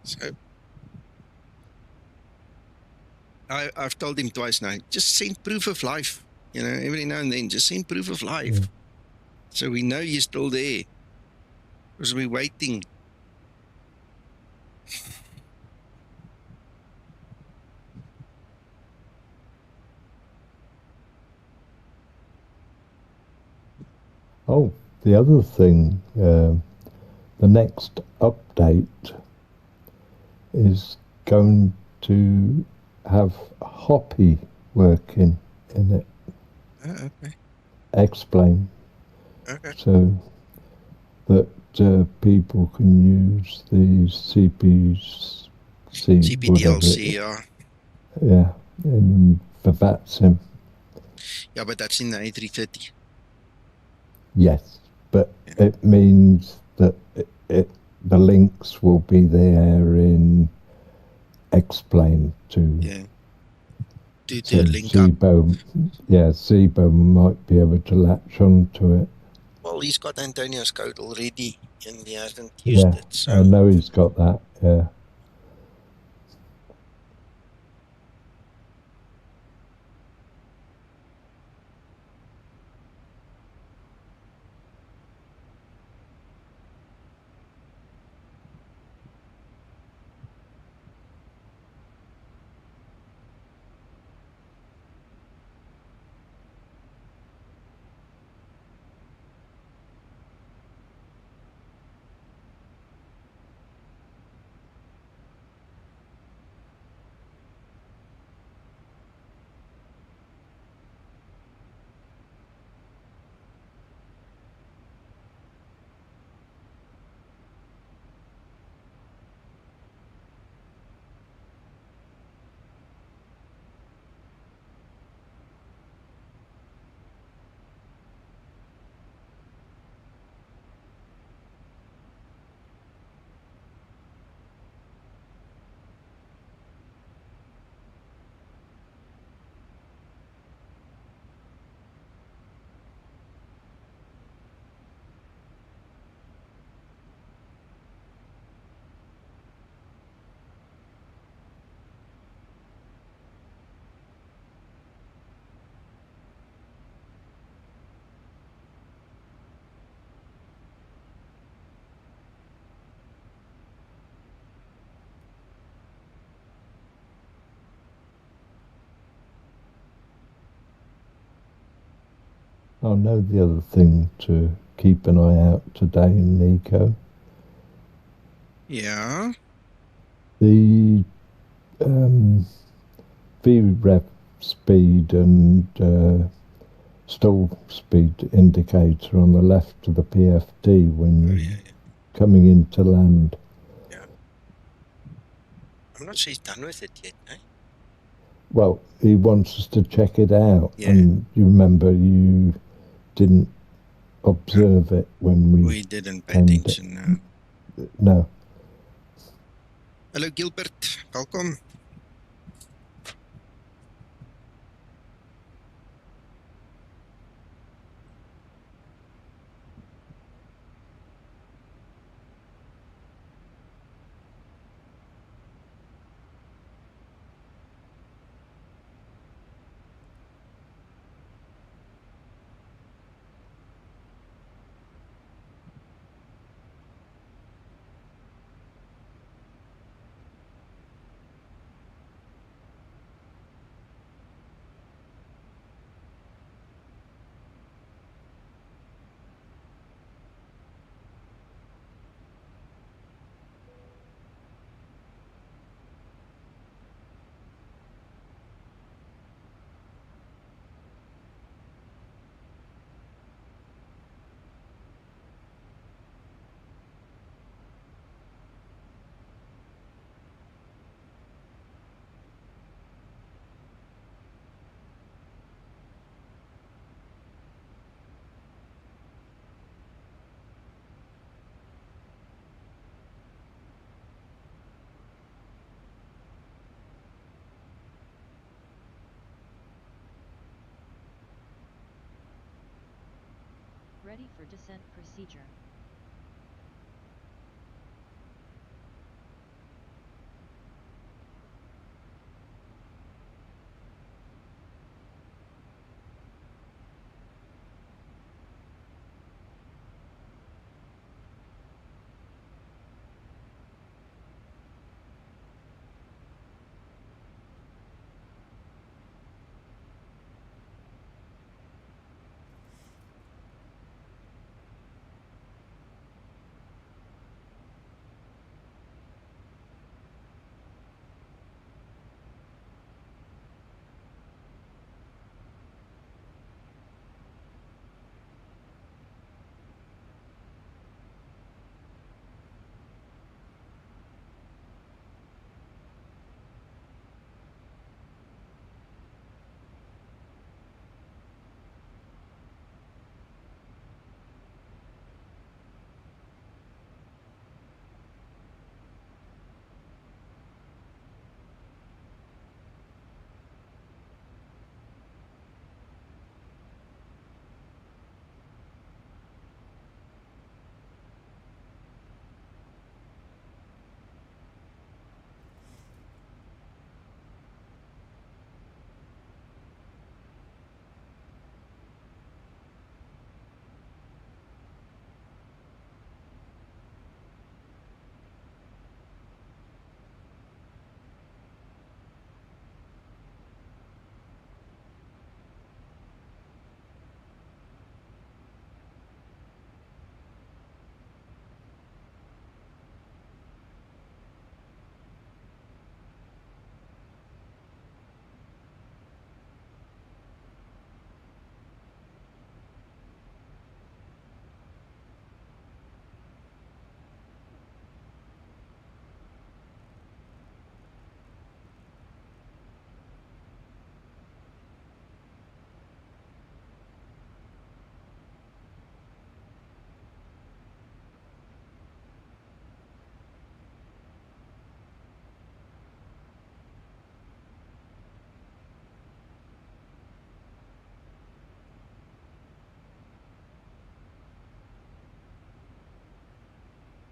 So I've told him twice now, just send proof of life. You know, every now and then, just send proof of life. Yeah. So we know you're still there. Because we're waiting. Oh, the other thing, the next update is going to have Hoppy working in it. Okay. Explain. Okay. So that people can use the CPDLC, yeah, for VATSIM. Yeah, but that's in the A330. Yes, but it means that the links will be there in Explain to. Yeah. To link Zibo, up. Yeah, Zibo might be able to latch onto it. Well, he's got Antonio's code already and he hasn't used it. So. I know he's got that, yeah. I know the other thing to keep an eye out today, Nico. Yeah. The VREF speed and stall speed indicator on the left of the PFD when you're coming into land. Yeah. I'm not sure he's done with it yet, eh? Well, he wants us to check it out, Yeah. and you remember you didn't observe it when We didn't pay came attention. No. Hallo Gilbert, welkom. Ready for descent procedure.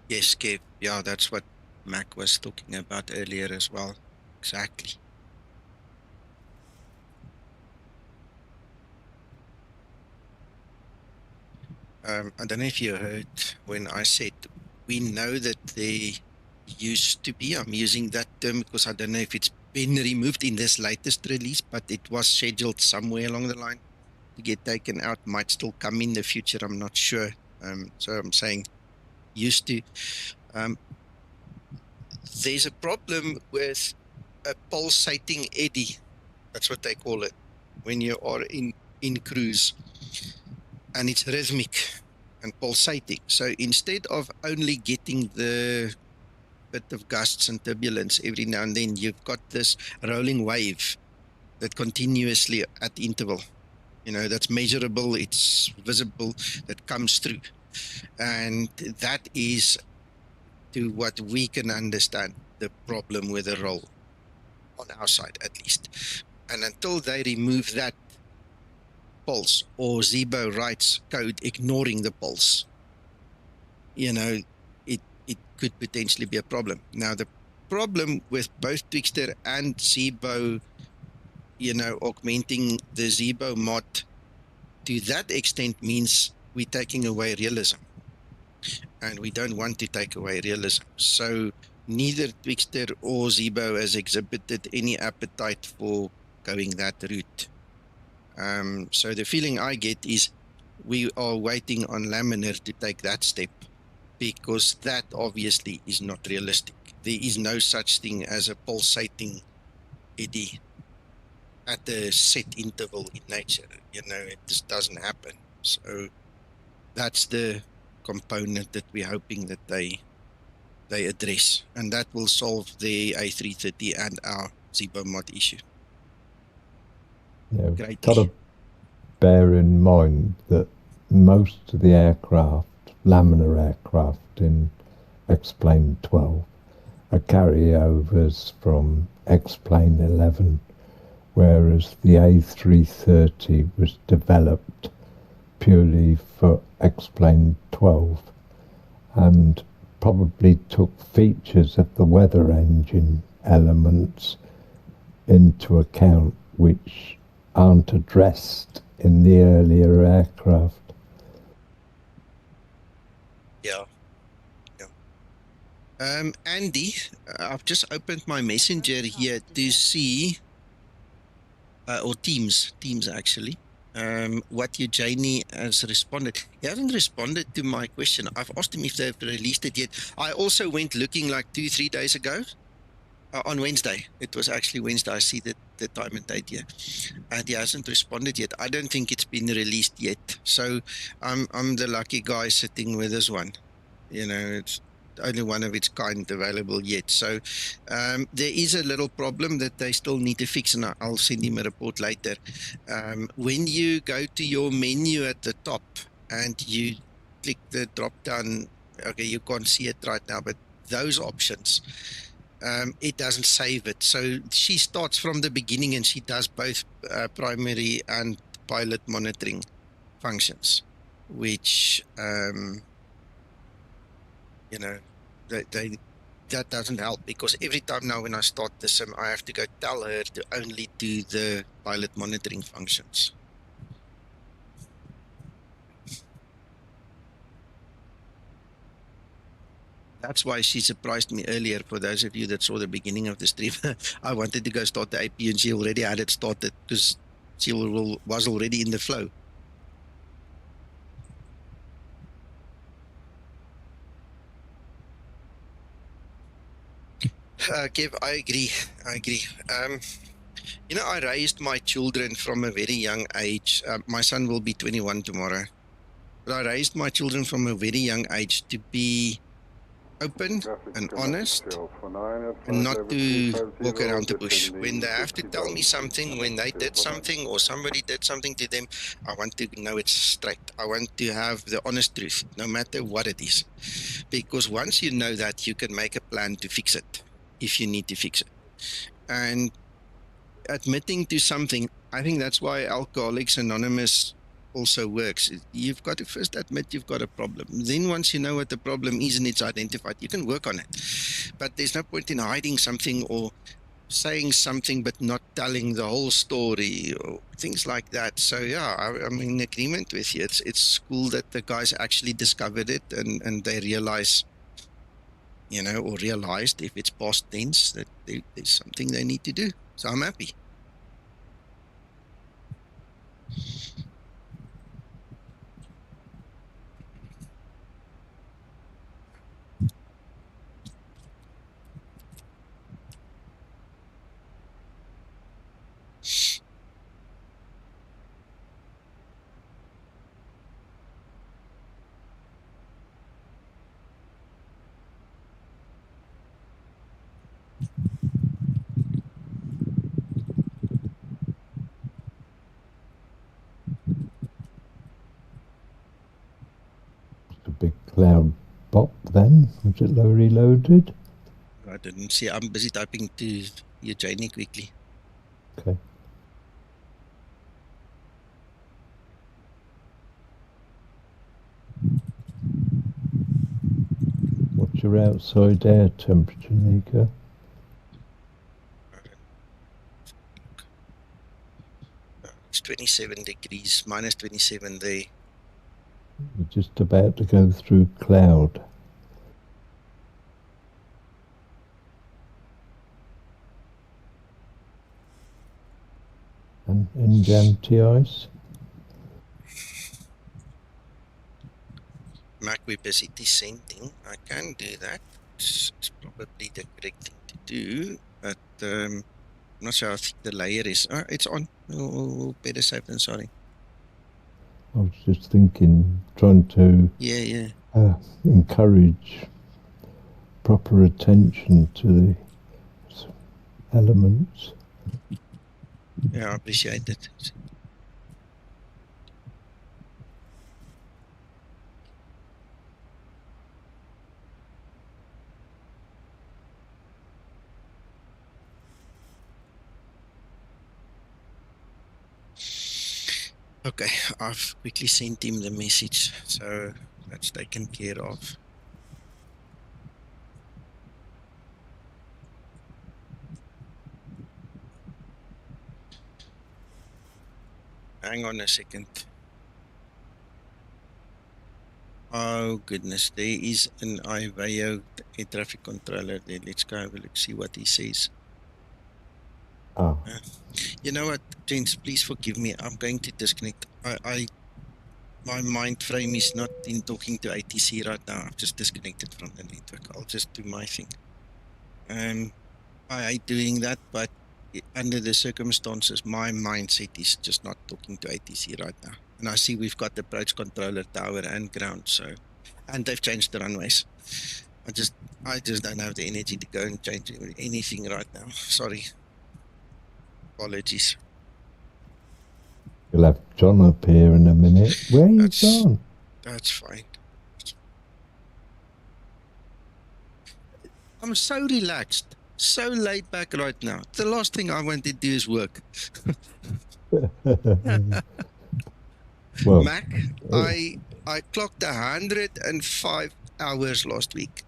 Yes, Kev. Yeah, that's what Mac was talking about earlier as well. Exactly. I don't know if you heard when I said we know that there used to be, I'm using that term because I don't know if it's been removed in this latest release, but it was scheduled somewhere along the line. to get taken out, might still come in the future. I'm not sure. So I'm saying used to. There's a problem with a pulsating eddy. That's what they call it when you are in cruise, and it's rhythmic and pulsating. So instead of only getting the bit of gusts and turbulence every now and then, you've got this rolling wave that continuously at interval, that's measurable, it's visible, that comes through. And that is, to what we can understand, the problem with the roll, on our side at least. And until they remove that pulse, or Zibo writes code ignoring the pulse, it could potentially be a problem. Now, the problem with both Twixtor and Zibo, augmenting the Zibomod to that extent means we're taking away realism. And we don't want to take away realism. So neither Twixtor or Zibo has exhibited any appetite for going that route. So the feeling I get is we are waiting on Laminar to take that step, because that obviously is not realistic. There is no such thing as a pulsating eddy at a set interval in nature. It just doesn't happen. So that's the component that we're hoping that they address, and that will solve the A330 and our Zibomod issue. Yeah, Greatly. got to bear in mind that most of the aircraft, laminar aircraft in X-Plane 12, are carryovers from X-Plane 11, whereas the A330 was developed purely for X-Plane 12 and probably took features of the weather engine elements into account which aren't addressed in the earlier aircraft. Yeah. Andy, I've just opened my messenger here to see, or Teams actually, what Eugenie has responded. He hasn't responded to my question. I've asked him if they've released it yet. I also went looking like 2-3 days ago, on Wednesday. It was actually Wednesday. I see the time and date here, and he hasn't responded yet. I don't think it's been released yet. So I'm the lucky guy sitting with this one. It's only one of its kind available yet. So there is a little problem that they still need to fix, and I'll send him a report later. When you go to your menu at the top and you click the drop down, okay, you can't see it right now, but those options, it doesn't save it. So she starts from the beginning and she does both primary and pilot monitoring functions, which that doesn't help, because every time now when I start the sim, I have to go tell her to only do the pilot monitoring functions. That's why she surprised me earlier. For those of you that saw the beginning of the stream, I wanted to go start the AP and she already had it started, because she was already in the flow. Kev, I agree. I raised my children from a very young age. My son will be 21 tomorrow. But I raised my children from a very young age to be open and honest, and not to walk around the bush. When they have to tell me something, when they did something or somebody did something to them, I want to know it's straight. I want to have the honest truth, no matter what it is. Because once you know that, you can make a plan to fix it, if you need to fix it. And admitting to something, I think that's why Alcoholics Anonymous also works. You've got to first admit you've got a problem. Then once you know what the problem is and it's identified, you can work on it. But there's no point in hiding something or saying something but not telling the whole story or things like that. So yeah, I'm in agreement with you. It's cool that the guys actually discovered it and they realize, or realized, if it's past tense, that there's something they need to do. So I'm happy. big cloud pop then. Was it reloaded? I didn't see. I'm busy typing to Eugenie quickly. Okay. What's your outside air temperature, Nico? It's 27 degrees, minus 27 there. We're just about to go through cloud. And anti-ice? Mac, we're busy descending. I can do that. It's probably the correct thing to do, but I'm not sure how thick the layer is. It's on. Oh, better safe than sorry. I was just thinking, trying to encourage proper attention to the elements. Yeah, I appreciate it. Okay, I've quickly sent him the message, so that's taken care of. Hang on a second. Oh goodness, there is an IVAO air traffic controller there. Let's go have a look, see what he says. Oh. You know what, gents, please forgive me. I'm going to disconnect. My mind frame is not in talking to ATC right now. I've just disconnected from the network. I'll just do my thing. I hate doing that, but under the circumstances, my mindset is just not talking to ATC right now. And I see we've got the approach controller tower and ground, so, and they've changed the runways. I just don't have the energy to go and change anything right now. Sorry. Apologies. You'll have John up here in a minute. Where are you gone? That's fine. I'm so relaxed, so laid back right now. The last thing I want to do is work. Well, Mac, I clocked 105 hours last week.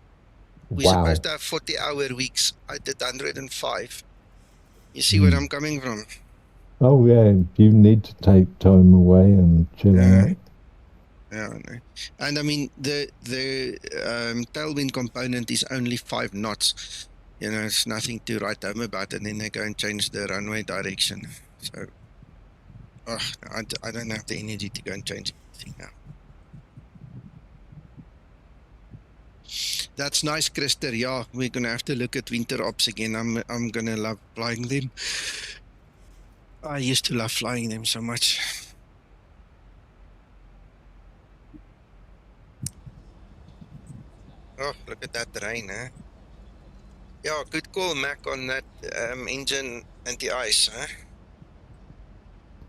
We're supposed to have 40-hour weeks. I did 105. You see where I'm coming from? Oh yeah, you need to take time away and chill out. Yeah, I know. And I mean, the tailwind component is only 5 knots. You know, it's nothing to write home about, and then they go and change the runway direction. So, I don't have the energy to go and change anything now. That's nice, Christer. Yeah, we're gonna have to look at winter ops again. I'm gonna love flying them. I used to love flying them so much. Oh, look at that rain, eh? Yeah, good call, Mac, on that engine anti-ice, huh?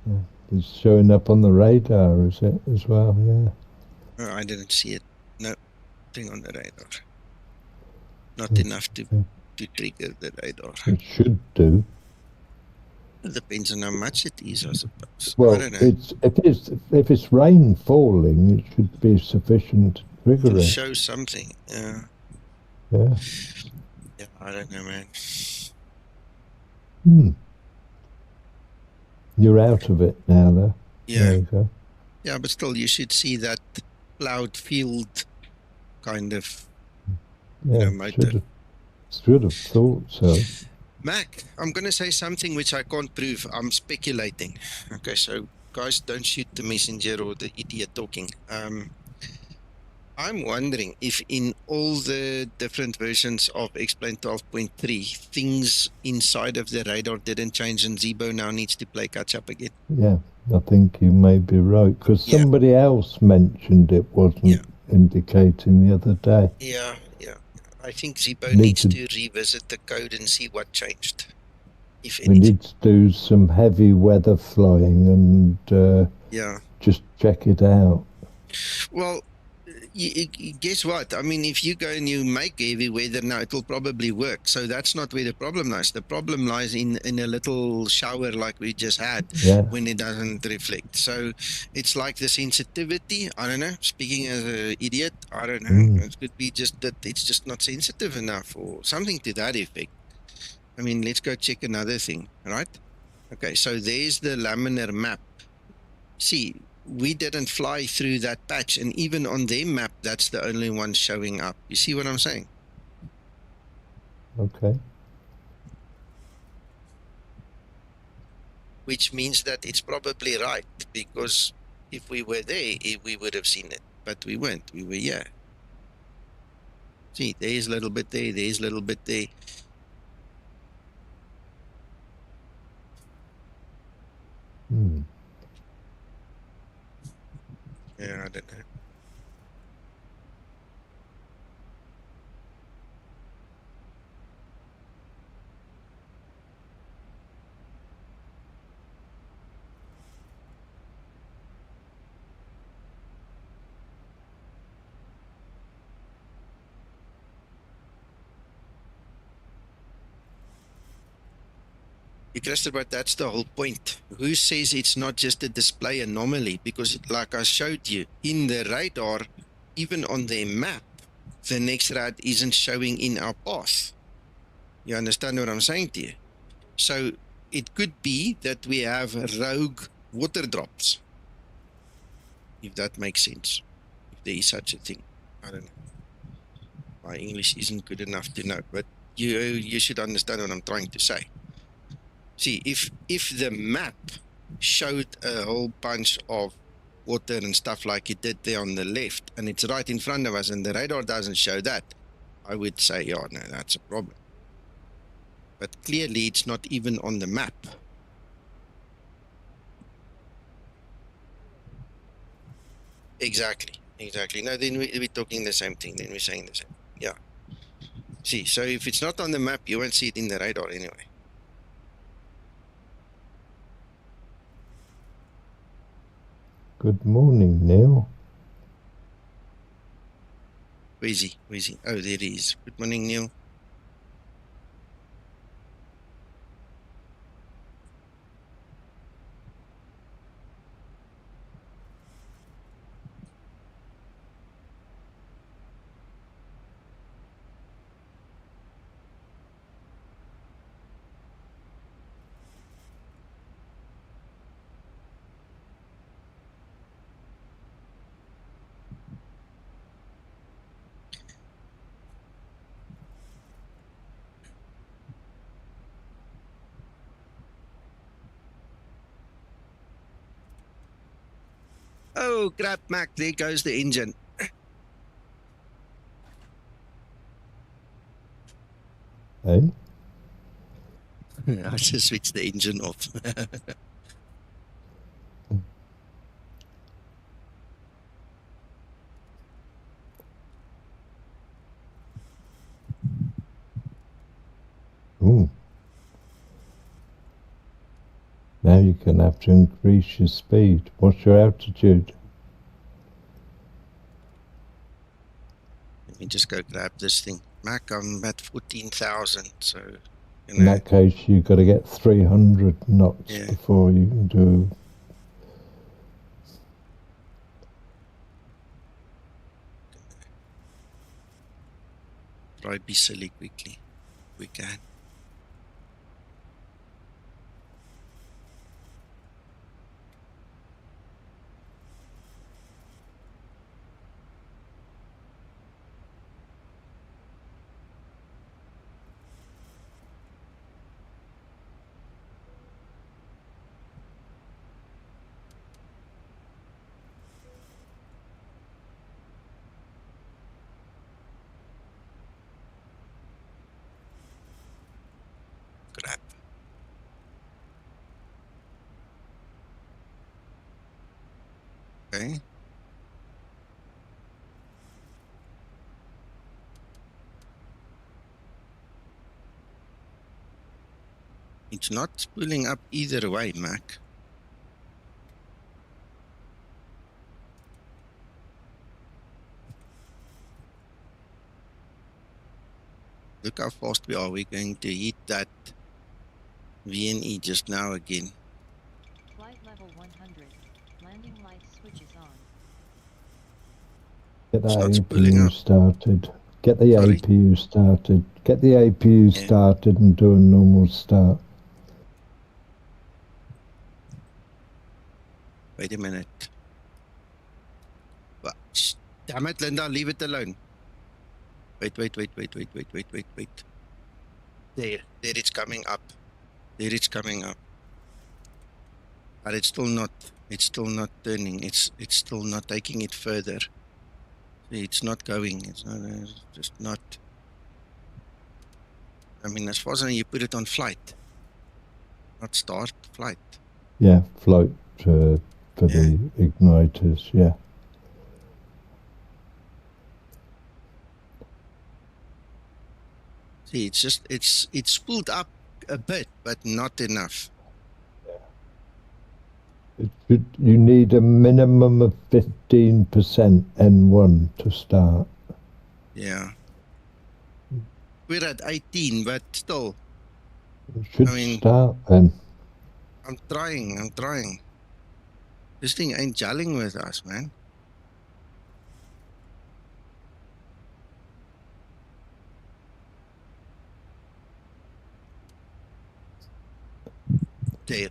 Yeah, it's showing up on the radar, is it, as well? Yeah. Oh, I didn't see it. No, thing on the radar. Not enough to trigger the radar. It should do. It depends on how much it is, I suppose. Well, I don't know. if it's rain falling, it should be sufficient to trigger it. Show something, yeah. Yeah. Yeah, I don't know, man. You're out of it now, though. Yeah. There you go. Yeah, but still, you should see that cloud field kind of, Yeah, motor. should have thought so. Mac, I'm going to say something which I can't prove. I'm speculating. Okay, so guys, don't shoot the messenger or the idiot talking. I'm wondering if in all the different versions of X-Plane 12.3, things inside of the radar didn't change and Zibo now needs to play catch-up again. Yeah, I think you may be right, because somebody else mentioned it wasn't indicating the other day. Yeah. I think Zibo needs to revisit the code and see what changed, if anything. We need to do some heavy weather flying and just check it out. Well, guess what? I mean, if you go and you make heavy weather now, it will probably work. So that's not where the problem lies. The problem lies in a little shower like we just had when it doesn't reflect. So it's like the sensitivity. I don't know. Speaking as an idiot, I don't know. It could be just that it's just not sensitive enough or something to that effect. I mean, let's go check another thing, right? Okay, so there's the laminar map. See, we didn't fly through that patch, and even on their map, that's the only one showing up. You see what I'm saying? Okay. Which means that it's probably right, because if we were there, we would have seen it, but we weren't. We were here. See, there's a little bit there, there's a little bit there. Yeah, I don't know. Christopher, but that's the whole point. Who says it's not just a display anomaly? Because like I showed you, in the radar, even on their map, the next rad isn't showing in our path. You understand what I'm saying to you? So it could be that we have rogue water drops, if that makes sense. If there is such a thing. I don't know. My English isn't good enough to know, but you should understand what I'm trying to say. See, if the map showed a whole bunch of water and stuff like it did there on the left, and it's right in front of us, and the radar doesn't show that, I would say, yeah, no, that's a problem. But clearly, it's not even on the map. Exactly. No, then we're talking the same thing. Then we're saying the same. Yeah. See, so if it's not on the map, you won't see it in the radar anyway. Good morning, Neil. Where is he? Oh, there he is. Good morning, Neil. Oh, crap, Mac, there goes the engine. Hey? I just switched the engine off. Ooh. Now you're going to have to increase your speed. What's your altitude? Let me just go grab this thing. Mac, I'm at 14,000, so... You know. In that case, you've got to get 300 knots before you can do... Try be silly quickly. We can. Crap. Okay. It's not spooling up either way, Mac. Look how fast we are. We're going to hit that VNE just now again. Flight level 100. Landing lights switches on. Get It's that not spooling APU up. started. Get the Sorry? APU started. Get the APU Yeah. started and do a normal start. Wait a minute. But, damn it, Linda, leave it alone. Wait. There it's coming up. There it's coming up. But it's still not turning. It's still not taking it further. See, it's not going. It's not, just not. I mean, as far as you put it on flight, not start, flight. Yeah, float for the igniters, yeah. See, it's just, it's spooled up a bit, but not enough. You need a minimum of 15% N1 to start. Yeah. We're at 18, but still. It should I mean, start then. I'm trying. This thing ain't gelling with us, man. There.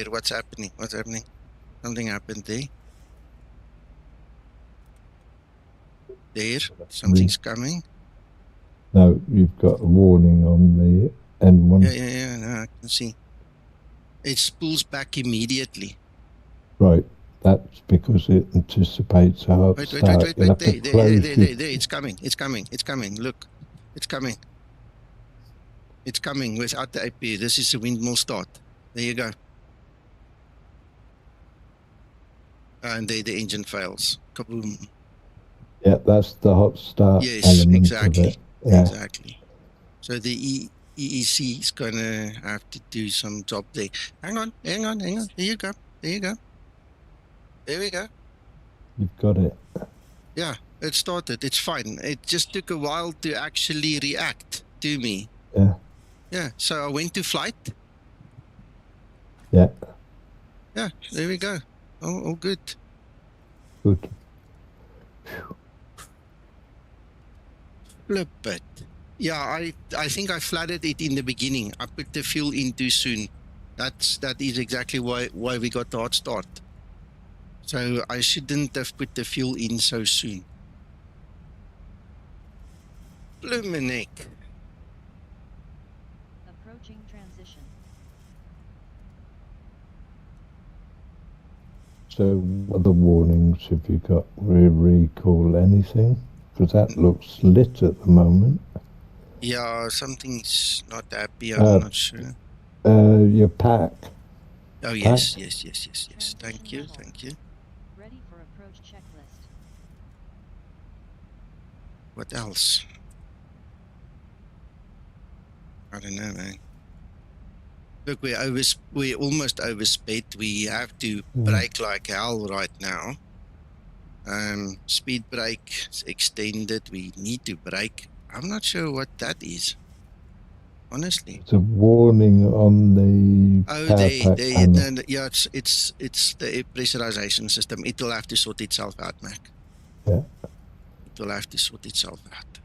What's happening? Something happened there. There, something's coming. No, you've got a warning on the N1. Yeah, no, I can see. It spools back immediately. Right, that's because it anticipates a hot Wait, start. there, There. it's coming. Look, it's coming. It's coming without the AP. This is a windmill start. There you go. And there the engine fails. Kaboom. Yeah, that's the hot start element exactly. of it. Yeah. Exactly. So the EEC is going to have to do some job there. Hang on. There you go. There we go. You've got it. Yeah, it started. It's fine. It just took a while to actually react to me. Yeah. Yeah, so I went to flight. Yeah. Yeah, there we go. All good. Good. Flip it. Yeah, I think I flooded it in the beginning. I put the fuel in too soon. That is exactly why we got the hot start. So I shouldn't have put the fuel in so soon. Bluminick. Approaching transition. So what other warnings have you got? Recall anything? Because that looks lit at the moment. Yeah, something's not happy. I'm not sure. Your pack. Oh, yes. Thank you. Ready for approach checklist. What else? I don't know, man. Look, we're almost oversped. We have to brake like hell right now. Speed brake is extended. We need to brake. I'm not sure what that is. Honestly. It's a warning on the power pack panel. No, yeah, it's the air pressurization system. It will have to sort itself out, Mac. Yeah. It will have to sort itself out.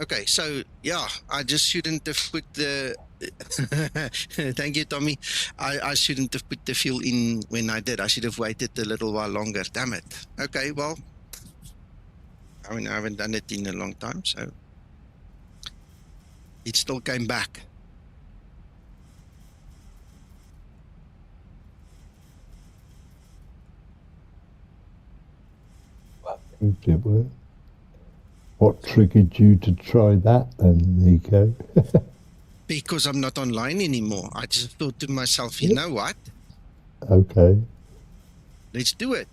Okay, so yeah, I just shouldn't have put the thank you, Tommy. I shouldn't have put the fuel in when I did. I should have waited a little while longer. Damn it. Okay, well, I mean, I haven't done it in a long time, so it still came back. What triggered you to try that then, Nico? Because I'm not online anymore. I just thought to myself, you know what? Okay. Let's do it.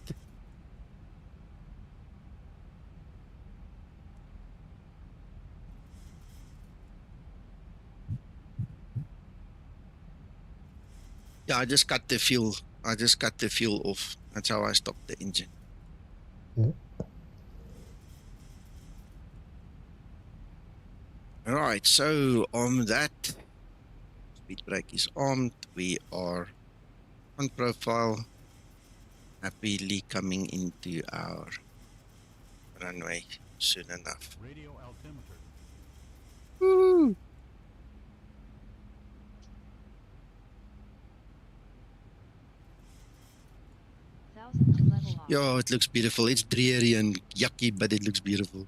Yeah, I just cut the fuel. Off. That's how I stopped the engine. Yeah. Right, so on that, speed brake is armed. We are on profile, happily coming into our runway soon enough. Radio altimeter. Woo! To level off. Yeah, it looks beautiful. It's dreary and yucky, but it looks beautiful.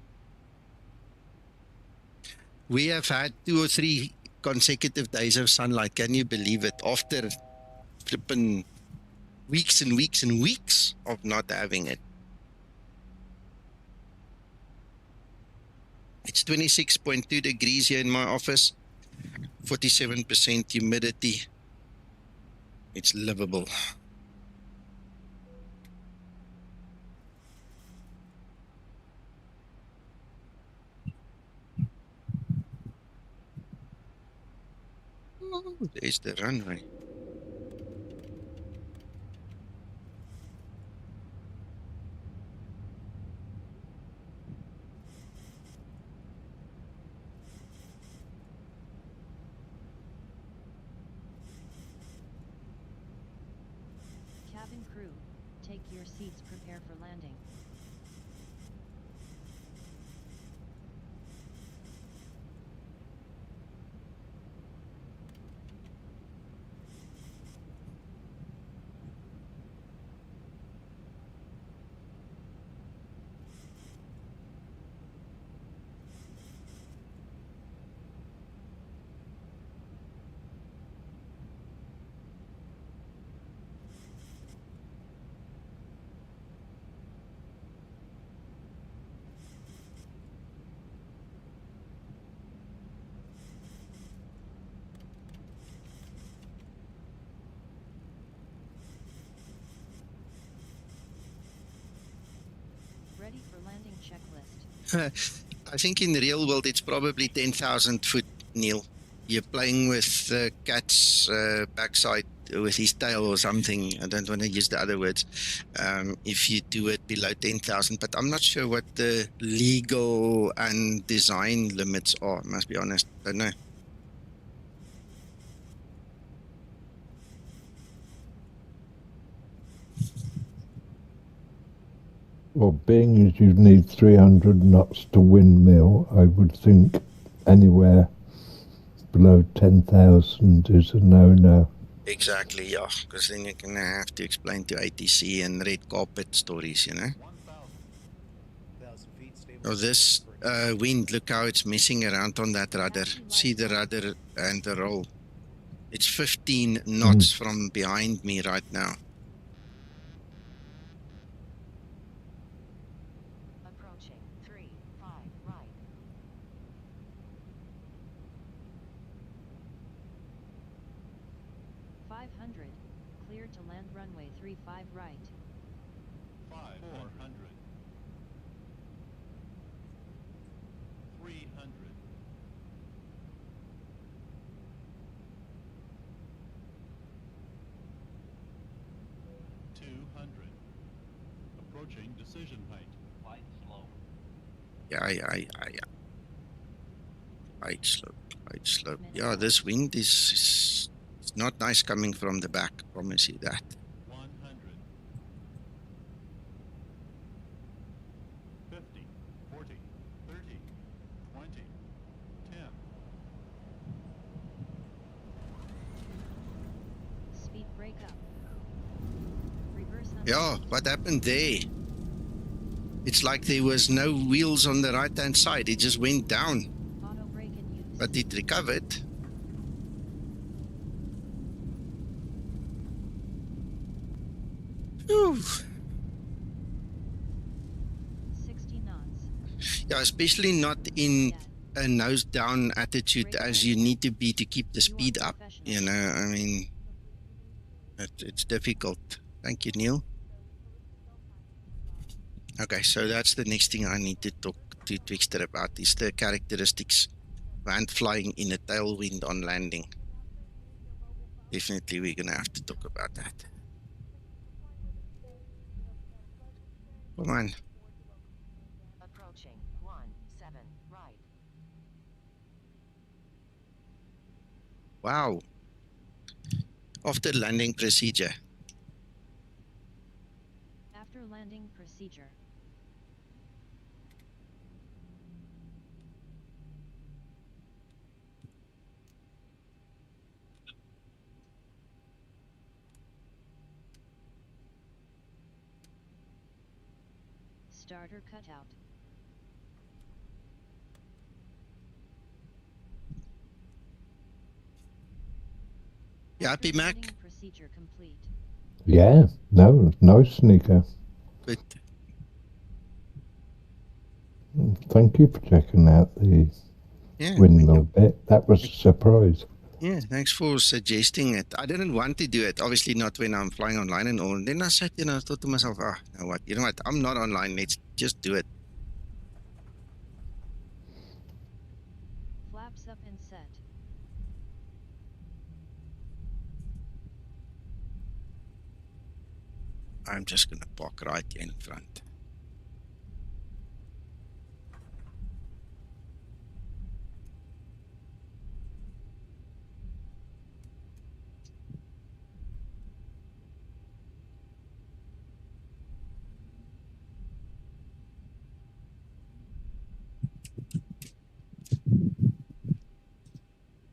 We have had 2 or 3 consecutive days of sunlight. Can you believe it? After flipping weeks and weeks and weeks of not having it. It's 26.2 degrees here in my office, 47% humidity. It's livable. Oh, there's the runway. Cabin crew, take your seats, prepare for landing. Ready for landing checklist. I think in the real world it's probably 10,000 foot, Neil. You're playing with the cat's backside with his tail or something. I don't want to use the other words. If you do it below 10,000, but I'm not sure what the legal and design limits are, I must be honest. I don't know. Well, being as you need 300 knots to windmill, I would think anywhere below 10,000 is a no-no. Exactly, yeah, because then you're going to have to explain to ATC and red carpet stories, you know. Oh, this wind, look how it's messing around on that rudder. See the rudder and the roll. It's 15 knots from behind me right now. Approaching 3-5 right. 500, cleared to land runway 35 right. 400. 300. 200. Approaching decision height. Flight slow. Yeah. Height slope. Yeah, this wind is it's not nice coming from the back, I promise you that. 100. 50. 40. 30. 20. 10. Speed break up. Reverse on. Yeah, what happened there? It's like there was no wheels on the right-hand side. It just went down. Auto brake in use. But it recovered. Whew. 60 knots. Yeah, especially not in a nose-down attitude as you need to be to keep the speed up. You know, I mean, it's difficult. Thank you, Neil. Okay, so that's the next thing I need to talk to Twixter about is the characteristics and flying in a tailwind on landing. Definitely we're gonna have to talk about that. Come on. Approaching 17 right. Wow. After landing procedure. After landing procedure. Starter cutout. You happy, Mac? Landing procedure complete. Yeah, no sneaker. Good. Thank you for checking out the Yeah. windmill bit. That was a surprise. Yeah, thanks for suggesting it. I didn't want to do it, obviously not when I'm flying online and all. And then I sat, I thought to myself, you know what, I'm not online, let's just do it. Flaps up and set. I'm just going to park right in front.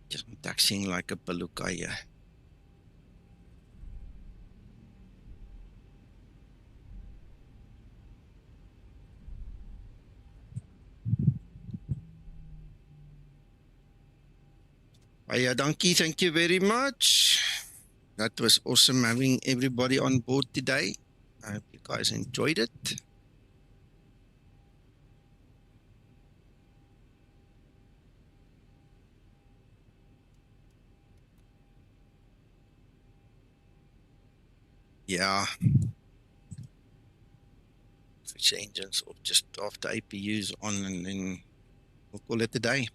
Just taxiing like a palooka here. Yeah, donkey, thank you very much. That was awesome having everybody on board today. I hope you guys enjoyed it. Yeah. Switch engines or just after APUs on, and then we'll call it a day.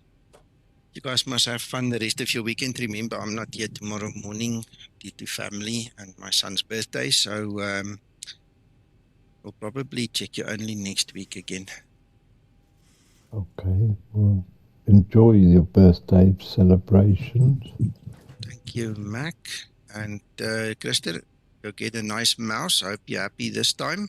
You guys must have fun the rest of your weekend. Remember, I'm not here tomorrow morning due to family and my son's birthday, so we'll probably check you only next week again. Okay, well, enjoy your birthday celebrations. Thank you, Mac. And Christer, go get a nice mouse. I hope you're happy this time.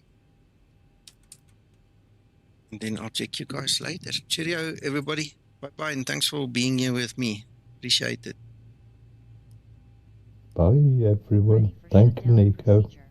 And then I'll check you guys later. Cheerio, everybody. Bye-bye, and thanks for being here with me. Appreciate it. Bye, everyone. Thank you, Nico. Procedure.